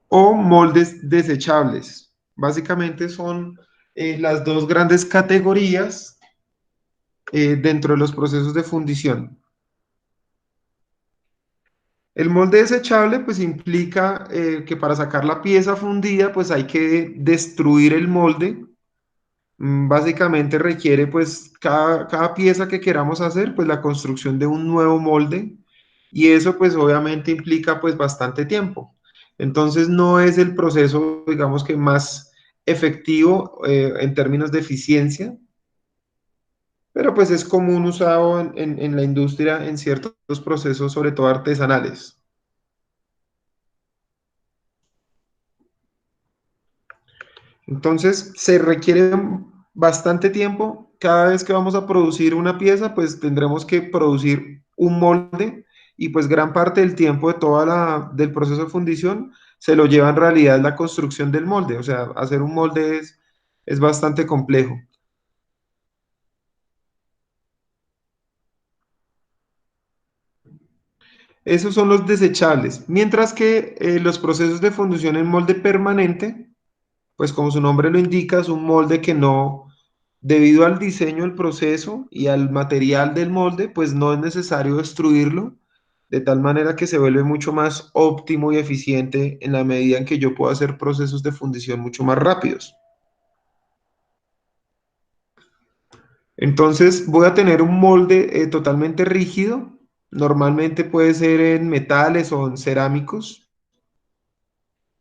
o moldes desechables. Básicamente son las dos grandes categorías dentro de los procesos de fundición. El molde desechable pues implica que para sacar la pieza fundida pues hay que destruir el molde. Básicamente requiere pues cada pieza que queramos hacer pues la construcción de un nuevo molde y eso pues obviamente implica pues bastante tiempo. Entonces no es el proceso digamos que más efectivo en términos de eficiencia, pero pues es común usado en la industria en ciertos procesos, sobre todo artesanales. Entonces se requiere bastante tiempo. Cada vez que vamos a producir una pieza, pues tendremos que producir un molde y pues gran parte del tiempo de del proceso de fundición se lo lleva en realidad la construcción del molde. O sea, hacer un molde es bastante complejo. Esos son los desechables. Mientras que los procesos de fundición en molde permanente, pues como su nombre lo indica, es un molde que no, debido al diseño del proceso y al material del molde, pues no es necesario destruirlo, de tal manera que se vuelve mucho más óptimo y eficiente en la medida en que yo puedo hacer procesos de fundición mucho más rápidos. Entonces voy a tener un molde totalmente rígido, normalmente puede ser en metales o en cerámicos,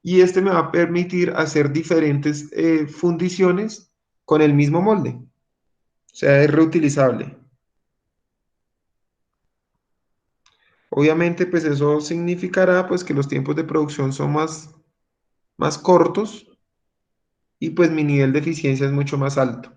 y este me va a permitir hacer diferentes fundiciones con el mismo molde, o sea, es reutilizable. Obviamente, pues eso significará pues que los tiempos de producción son más cortos y pues mi nivel de eficiencia es mucho más alto.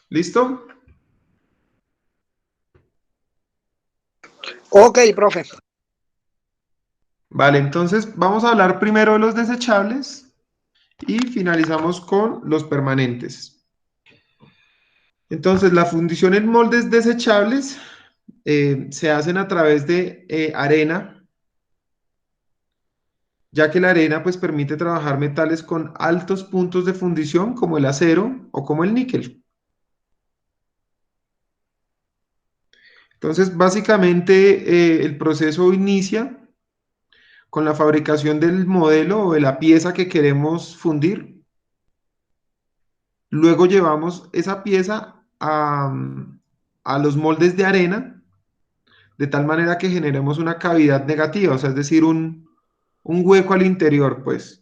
¿Listo?
Ok, profe.
Vale, entonces vamos a hablar primero de los desechables y finalizamos con los permanentes. Entonces, la fundición en moldes desechables se hacen a través de arena, ya que la arena pues permite trabajar metales con altos puntos de fundición como el acero o como el níquel. Entonces, básicamente el proceso inicia con la fabricación del modelo o de la pieza que queremos fundir. Luego llevamos esa pieza a los moldes de arena, de tal manera que generemos una cavidad negativa, o sea, es decir, un hueco al interior, pues.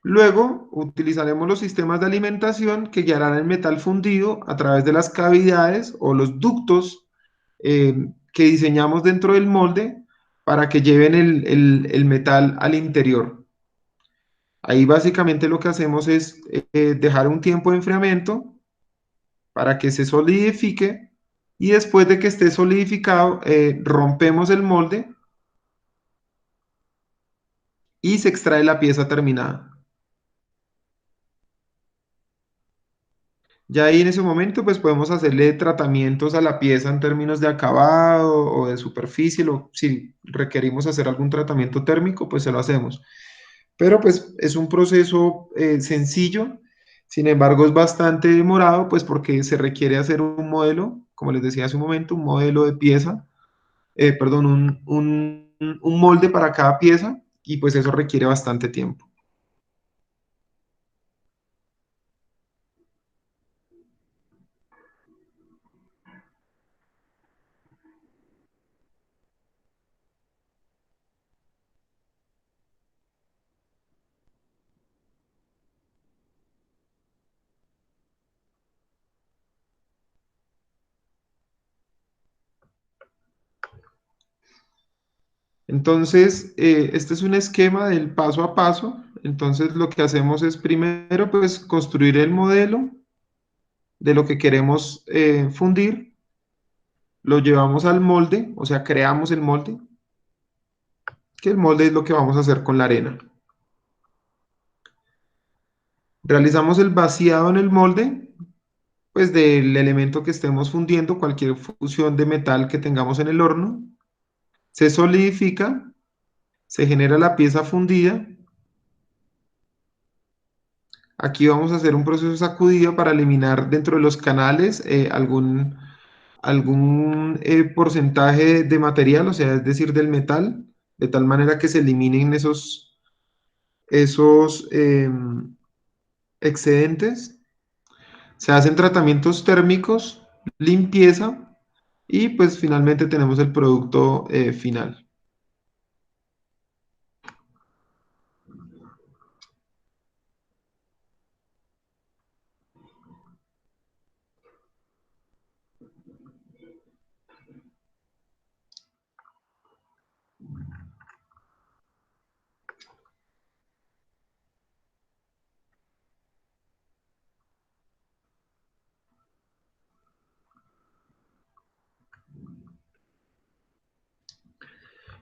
Luego utilizaremos los sistemas de alimentación que guiarán el metal fundido a través de las cavidades o los ductos que diseñamos dentro del molde para que lleven el metal al interior. Ahí básicamente lo que hacemos es dejar un tiempo de enfriamiento para que se solidifique y después de que esté solidificado, rompemos el molde y se extrae la pieza terminada. Ya ahí en ese momento pues podemos hacerle tratamientos a la pieza en términos de acabado o de superficie, si requerimos hacer algún tratamiento térmico pues se lo hacemos. Pero pues es un proceso sencillo, sin embargo es bastante demorado pues porque se requiere hacer un modelo, como les decía hace un momento, un modelo de pieza, perdón, un molde para cada pieza y pues eso requiere bastante tiempo. Entonces, este es un esquema del paso a paso. Entonces, lo que hacemos es primero, pues, construir el modelo de lo que queremos fundir. Lo llevamos al molde, o sea, creamos el molde, que el molde es lo que vamos a hacer con la arena. Realizamos el vaciado en el molde, pues, del elemento que estemos fundiendo, cualquier fusión de metal que tengamos en el horno. Se solidifica, se genera la pieza fundida. Aquí vamos a hacer un proceso de sacudido para eliminar dentro de los canales algún porcentaje de material, o sea, es decir, del metal, de tal manera que se eliminen esos excedentes. Se hacen tratamientos térmicos, limpieza, y pues finalmente tenemos el producto final.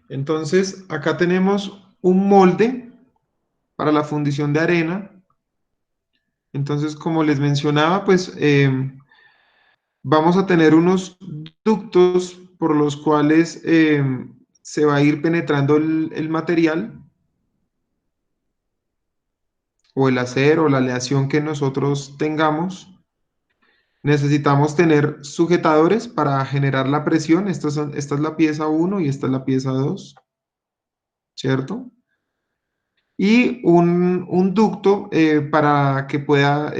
Entonces, acá tenemos un molde para la fundición de arena. Entonces, como les mencionaba, pues vamos a tener unos ductos por los cuales se va a ir penetrando el material o el acero o la aleación que nosotros tengamos. Necesitamos tener sujetadores para generar la presión. Esta es la pieza 1 y esta es la pieza 2, ¿cierto? Y un ducto para que pueda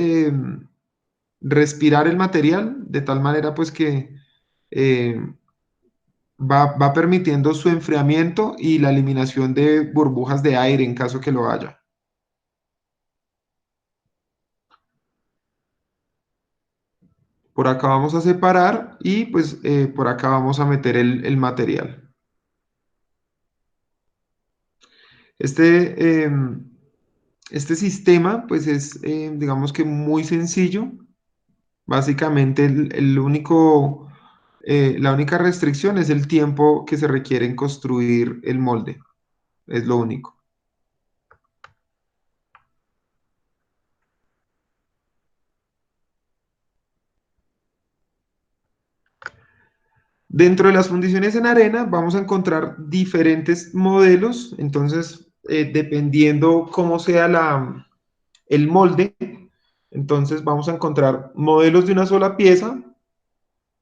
respirar el material de tal manera pues que eh, va permitiendo su enfriamiento y la eliminación de burbujas de aire en caso que lo haya. Por acá vamos a separar y pues por acá vamos a meter el material. Este, este sistema pues es digamos que muy sencillo. Básicamente la única restricción es el tiempo que se requiere en construir el molde. Es lo único. Dentro de las fundiciones en arena vamos a encontrar diferentes modelos, entonces dependiendo cómo sea el molde, entonces vamos a encontrar modelos de una sola pieza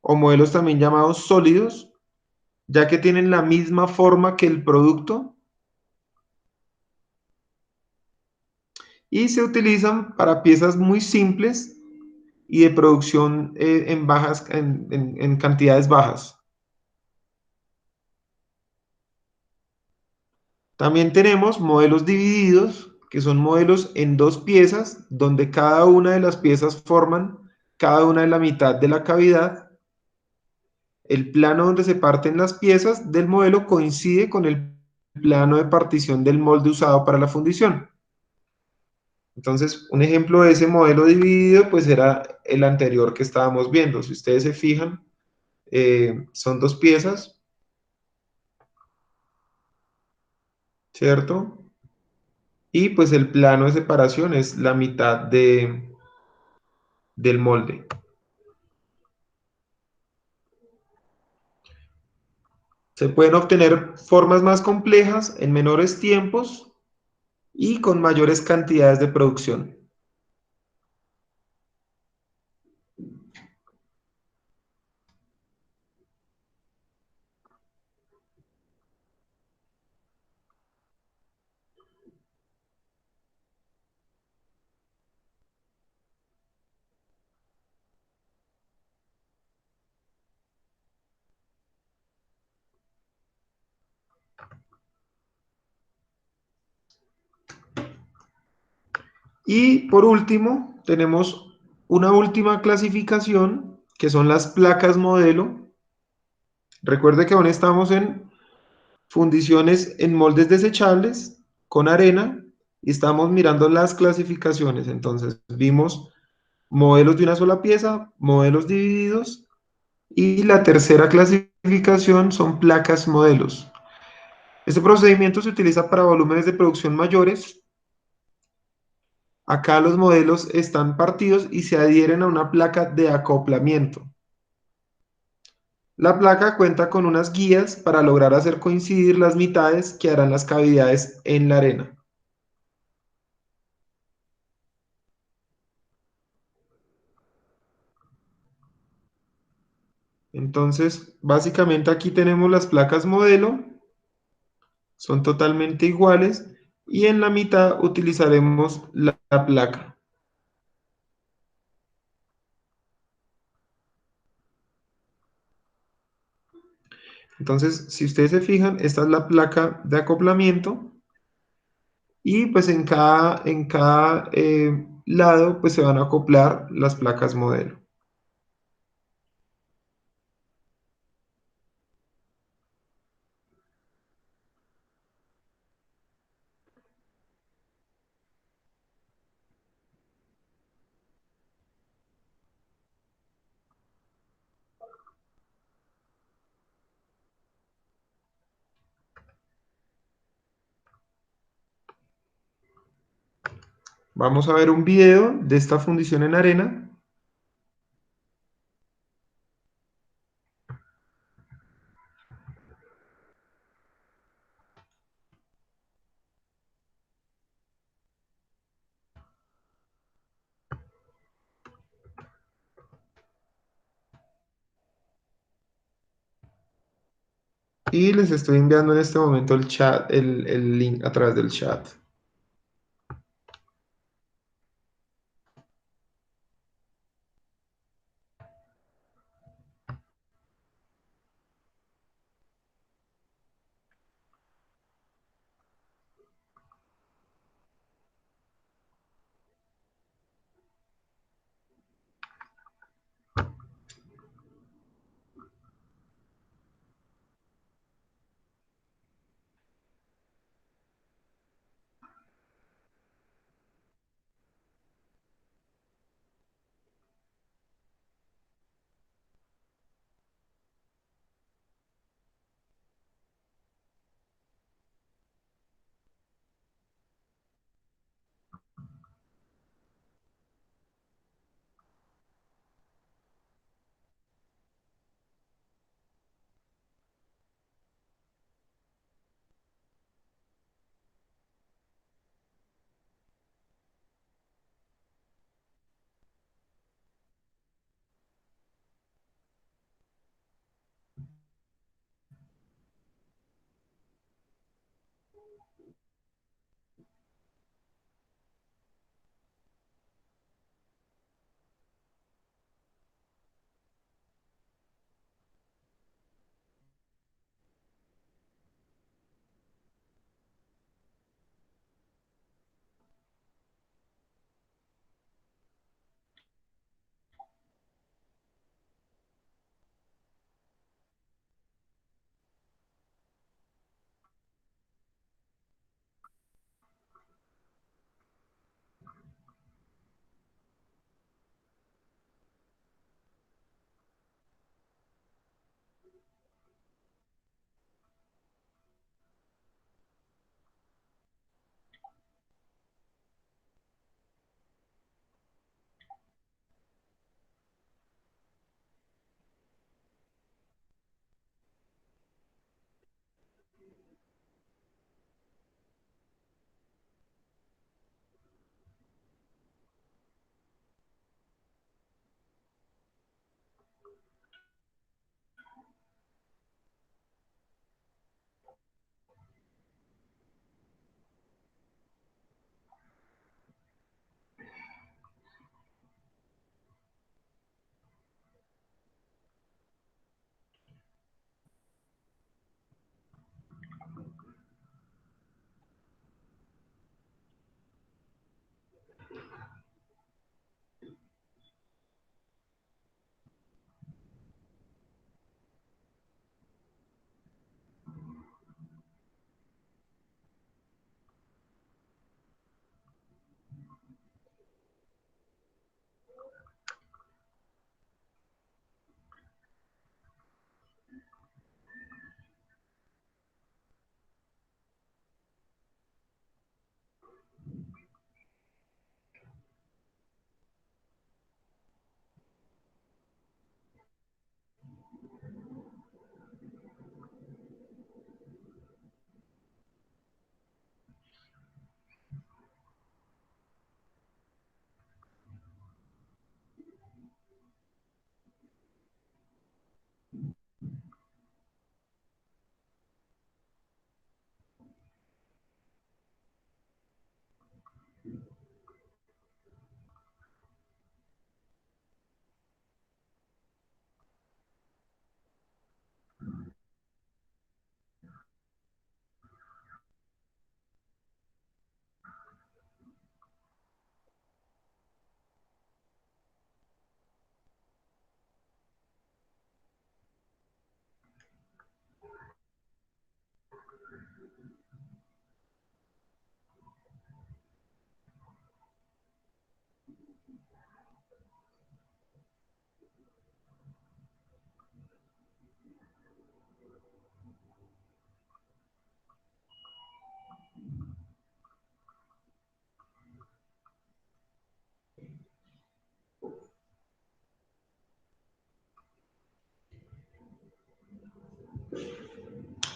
o modelos también llamados sólidos, ya que tienen la misma forma que el producto y se utilizan para piezas muy simples y de producción en cantidades bajas. También tenemos modelos divididos, que son modelos en dos piezas, donde cada una de las piezas forman cada una de la mitad de la cavidad. El plano donde se parten las piezas del modelo coincide con el plano de partición del molde usado para la fundición. Entonces, un ejemplo de ese modelo dividido, pues era el anterior que estábamos viendo. Si ustedes se fijan, son dos piezas, ¿cierto? Y pues el plano de separación es la mitad del molde. Se pueden obtener formas más complejas en menores tiempos y con mayores cantidades de producción. Y por último, tenemos una última clasificación, que son las placas modelo. Recuerde que aún estamos en fundiciones en moldes desechables con arena y estamos mirando las clasificaciones. Entonces, vimos modelos de una sola pieza, modelos divididos y la tercera clasificación son placas modelos. Este procedimiento se utiliza para volúmenes de producción mayores. Acá los modelos están partidos y se adhieren a una placa de acoplamiento. La placa cuenta con unas guías para lograr hacer coincidir las mitades que harán las cavidades en la arena. Entonces, básicamente aquí tenemos las placas modelo, son totalmente iguales y en la mitad utilizaremos la placa. Entonces, si ustedes se fijan, esta es la placa de acoplamiento y pues en cada lado pues se van a acoplar las placas modelo. Vamos a ver un video de esta fundición en arena. Y les estoy enviando en este momento el chat, el link a través del chat.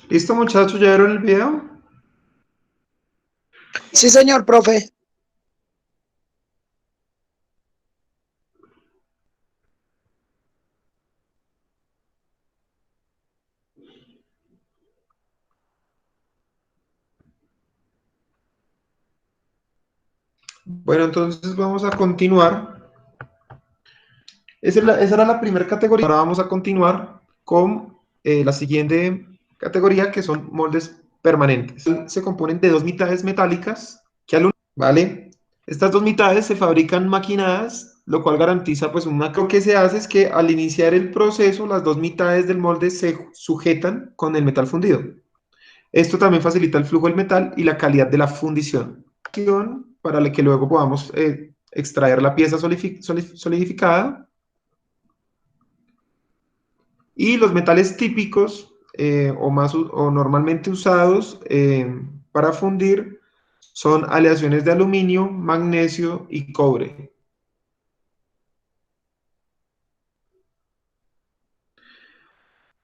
¿Listo, muchachos? ¿Ya vieron el video?
Sí, señor, profe.
Bueno, entonces vamos a continuar. Esa era la primera categoría. Ahora vamos a continuar con la siguiente categoría, que son moldes permanentes. Se componen de dos mitades metálicas que ¿vale? Estas dos mitades se fabrican maquinadas, lo cual garantiza pues lo que se hace es que al iniciar el proceso, las dos mitades del molde se sujetan con el metal fundido. Esto también facilita el flujo del metal y la calidad de la fundición, para que luego podamos extraer la pieza solidificada. Y los metales típicos o normalmente usados para fundir son aleaciones de aluminio, magnesio y cobre.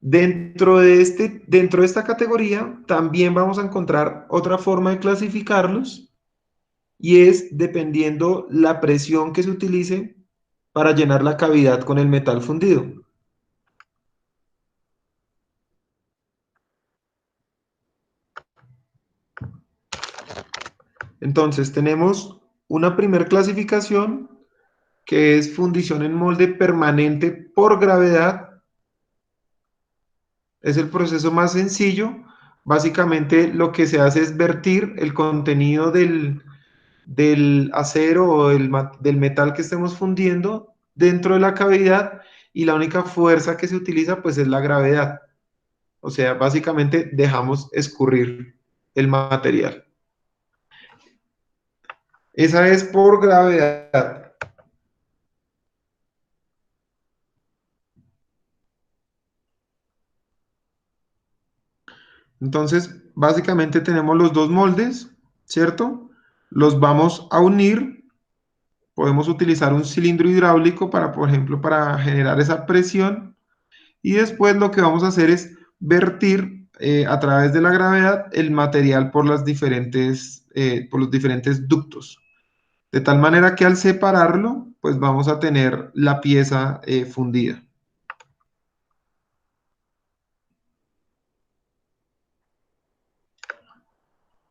Dentro de esta categoría también vamos a encontrar otra forma de clasificarlos, y es dependiendo la presión que se utilice para llenar la cavidad con el metal fundido. Entonces tenemos una primera clasificación que es fundición en molde permanente por gravedad. Es el proceso más sencillo. Básicamente lo que se hace es vertir el contenido del acero o del metal que estemos fundiendo dentro de la cavidad, y la única fuerza que se utiliza pues es la gravedad. O sea, básicamente dejamos escurrir el material. Esa es por gravedad. Entonces, básicamente tenemos los dos moldes, ¿cierto? Los vamos a unir. Podemos utilizar un cilindro hidráulico para, por ejemplo, para generar esa presión. Y después lo que vamos a hacer es vertir a través de la gravedad el material por los diferentes ductos. De tal manera que al separarlo, pues vamos a tener la pieza fundida.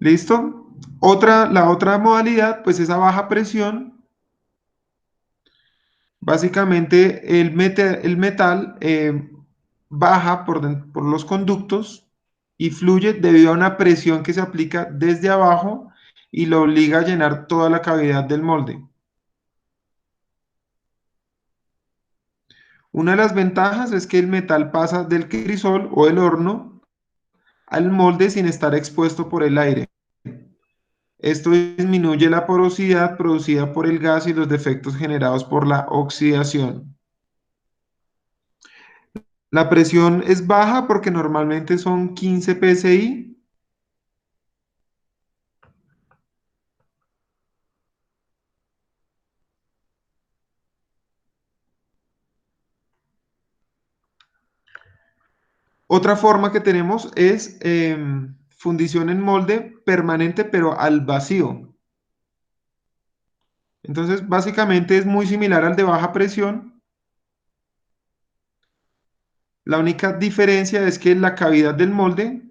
¿Listo? La otra modalidad, pues es a baja presión. Básicamente el metal baja por los conductos y fluye debido a una presión que se aplica desde abajo y lo obliga a llenar toda la cavidad del molde. Una de las ventajas es que el metal pasa del crisol o el horno al molde sin estar expuesto por el aire. Esto disminuye la porosidad producida por el gas y los defectos generados por la oxidación. La presión es baja porque normalmente son 15 psi. Otra forma que tenemos es fundición en molde permanente pero al vacío. Entonces, básicamente es muy similar al de baja presión. La única diferencia es que la cavidad del molde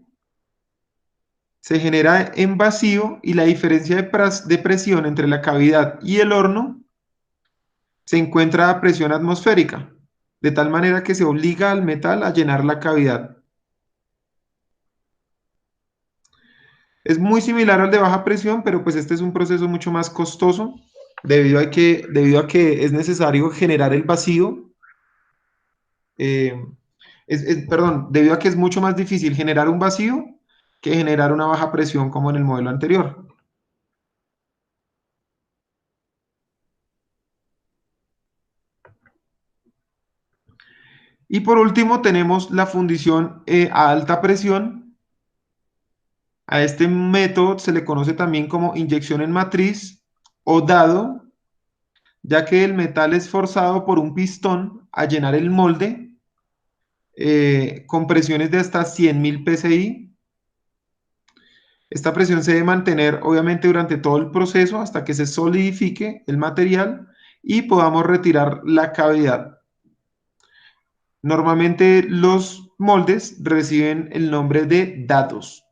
se genera en vacío, y la diferencia de presión entre la cavidad y el horno se encuentra a presión atmosférica, de tal manera que se obliga al metal a llenar la cavidad. Es muy similar al de baja presión, pero pues este es un proceso mucho más costoso debido a que es necesario generar el vacío. Perdón, debido a que es mucho más difícil generar un vacío que generar una baja presión como en el modelo anterior. Y por último tenemos la fundición a alta presión. A este método se le conoce también como inyección en matriz o dado, ya que el metal es forzado por un pistón a llenar el molde con presiones de hasta 100.000 psi, Esta presión se debe mantener obviamente durante todo el proceso hasta que se solidifique el material y podamos retirar la cavidad. Normalmente los moldes reciben el nombre de dados.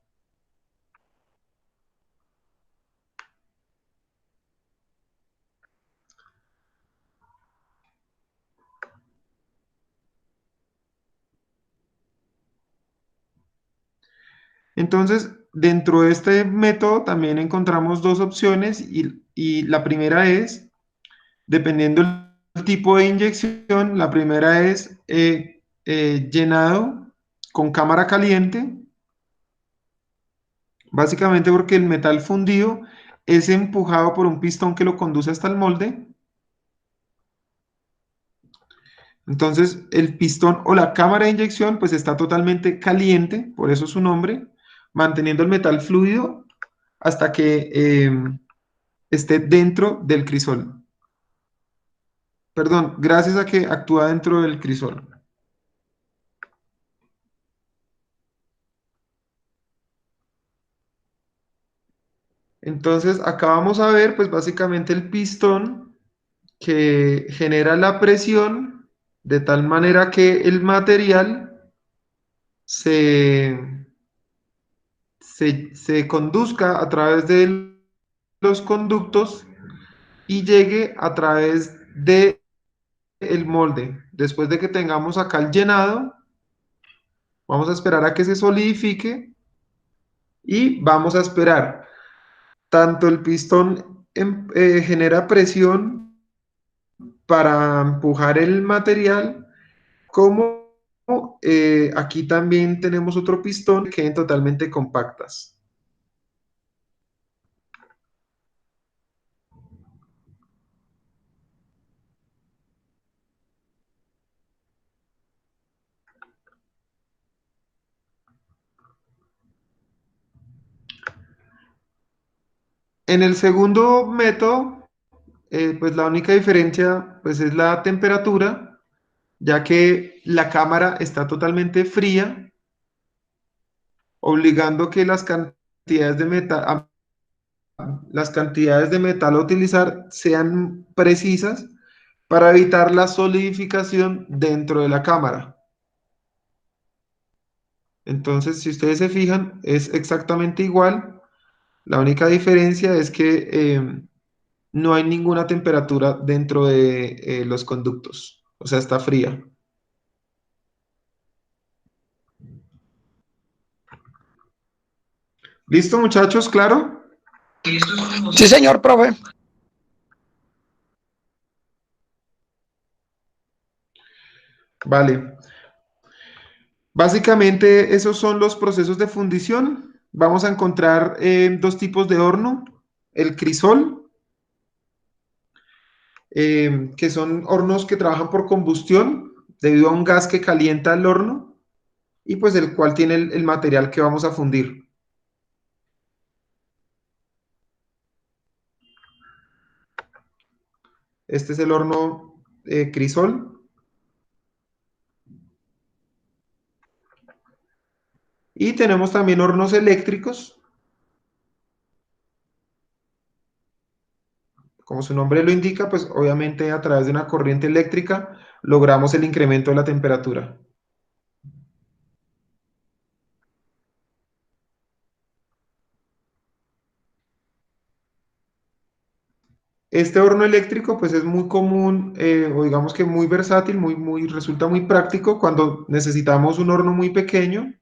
Entonces, dentro de este método también encontramos dos opciones y la primera es, dependiendo del tipo de inyección, la primera es llenado con cámara caliente, básicamente porque el metal fundido es empujado por un pistón que lo conduce hasta el molde. Entonces, el pistón o la cámara de inyección pues está totalmente caliente, por eso su nombre, manteniendo el metal fluido hasta que esté dentro del crisol. Perdón, gracias a que actúa dentro del crisol. Entonces, acá vamos a ver pues básicamente el pistón que genera la presión de tal manera que el material se, se conduzca a través de los conductos y llegue a través de el molde. Después de que tengamos acá el llenado, vamos a esperar a que se solidifique y vamos a esperar. Tanto el pistón genera presión para empujar el material, como aquí también tenemos otro pistón que queden totalmente compactas. En el segundo método, pues la única diferencia pues es la temperatura, ya que la cámara está totalmente fría, obligando que las cantidades de metal a utilizar sean precisas para evitar la solidificación dentro de la cámara. Entonces, si ustedes se fijan, es exactamente igual. La única diferencia es que no hay ninguna temperatura dentro de los conductos, o sea, está fría. ¿Listo, muchachos? ¿Claro?
Sí, señor, profe.
Vale. Básicamente, esos son los procesos de fundición. Vamos a encontrar dos tipos de horno. El crisol, que son hornos que trabajan por combustión debido a un gas que calienta el horno y pues el cual tiene el material que vamos a fundir. Este es el horno crisol. Y tenemos también hornos eléctricos. Como su nombre lo indica, pues obviamente a través de una corriente eléctrica logramos el incremento de la temperatura. Este horno eléctrico pues es muy común, o digamos que muy versátil, resulta muy práctico cuando necesitamos un horno muy pequeño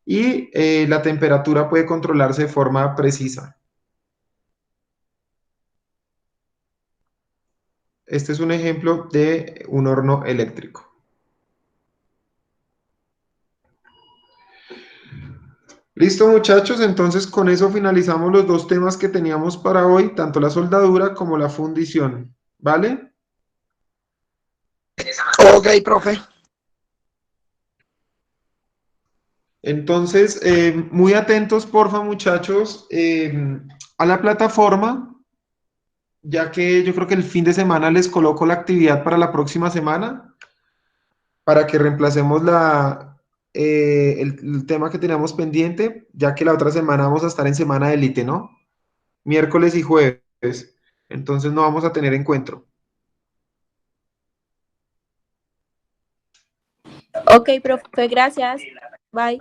y la temperatura puede controlarse de forma precisa. Este es un ejemplo de un horno eléctrico. Listo, muchachos, entonces con eso finalizamos los dos temas que teníamos para hoy, tanto la soldadura como la fundición, ¿vale?
Ok, profe.
Entonces, muy atentos, porfa, muchachos, a la plataforma, ya que yo creo que el fin de semana les coloco la actividad para la próxima semana, para que reemplacemos el tema que teníamos pendiente, ya que la otra semana vamos a estar en semana de élite, ¿no? Miércoles y jueves. Entonces no vamos a tener encuentro.
Ok, profe, gracias. Bye.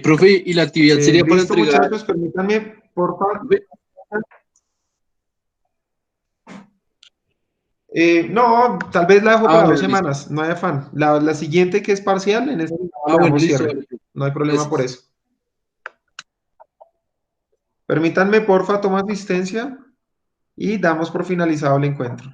Profe, ¿y la actividad sería para
Listo,
entregar?
muchachos, permítanme, por favor. No, tal vez la dejo para
Bueno,
2 semanas,
listo.
no hay afán. La siguiente que es parcial, en esa le
Bueno,
damos
listo.
cierre.
Vale.
No hay problema por
Gracias.
eso. Permítanme, porfa, toma asistencia y damos por finalizado el encuentro.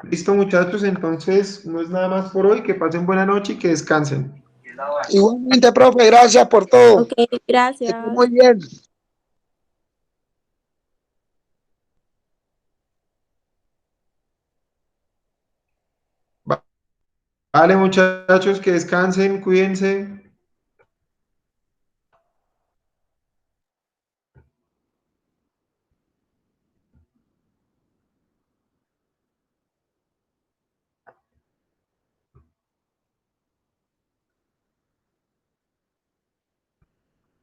Listo, muchachos, entonces no es nada más por hoy. Que pasen buena noche y que descansen.
Igualmente, profe, gracias por todo.
Ok,
Que
gracias.
esté muy bien.
Vale, muchachos, que descansen, cuídense.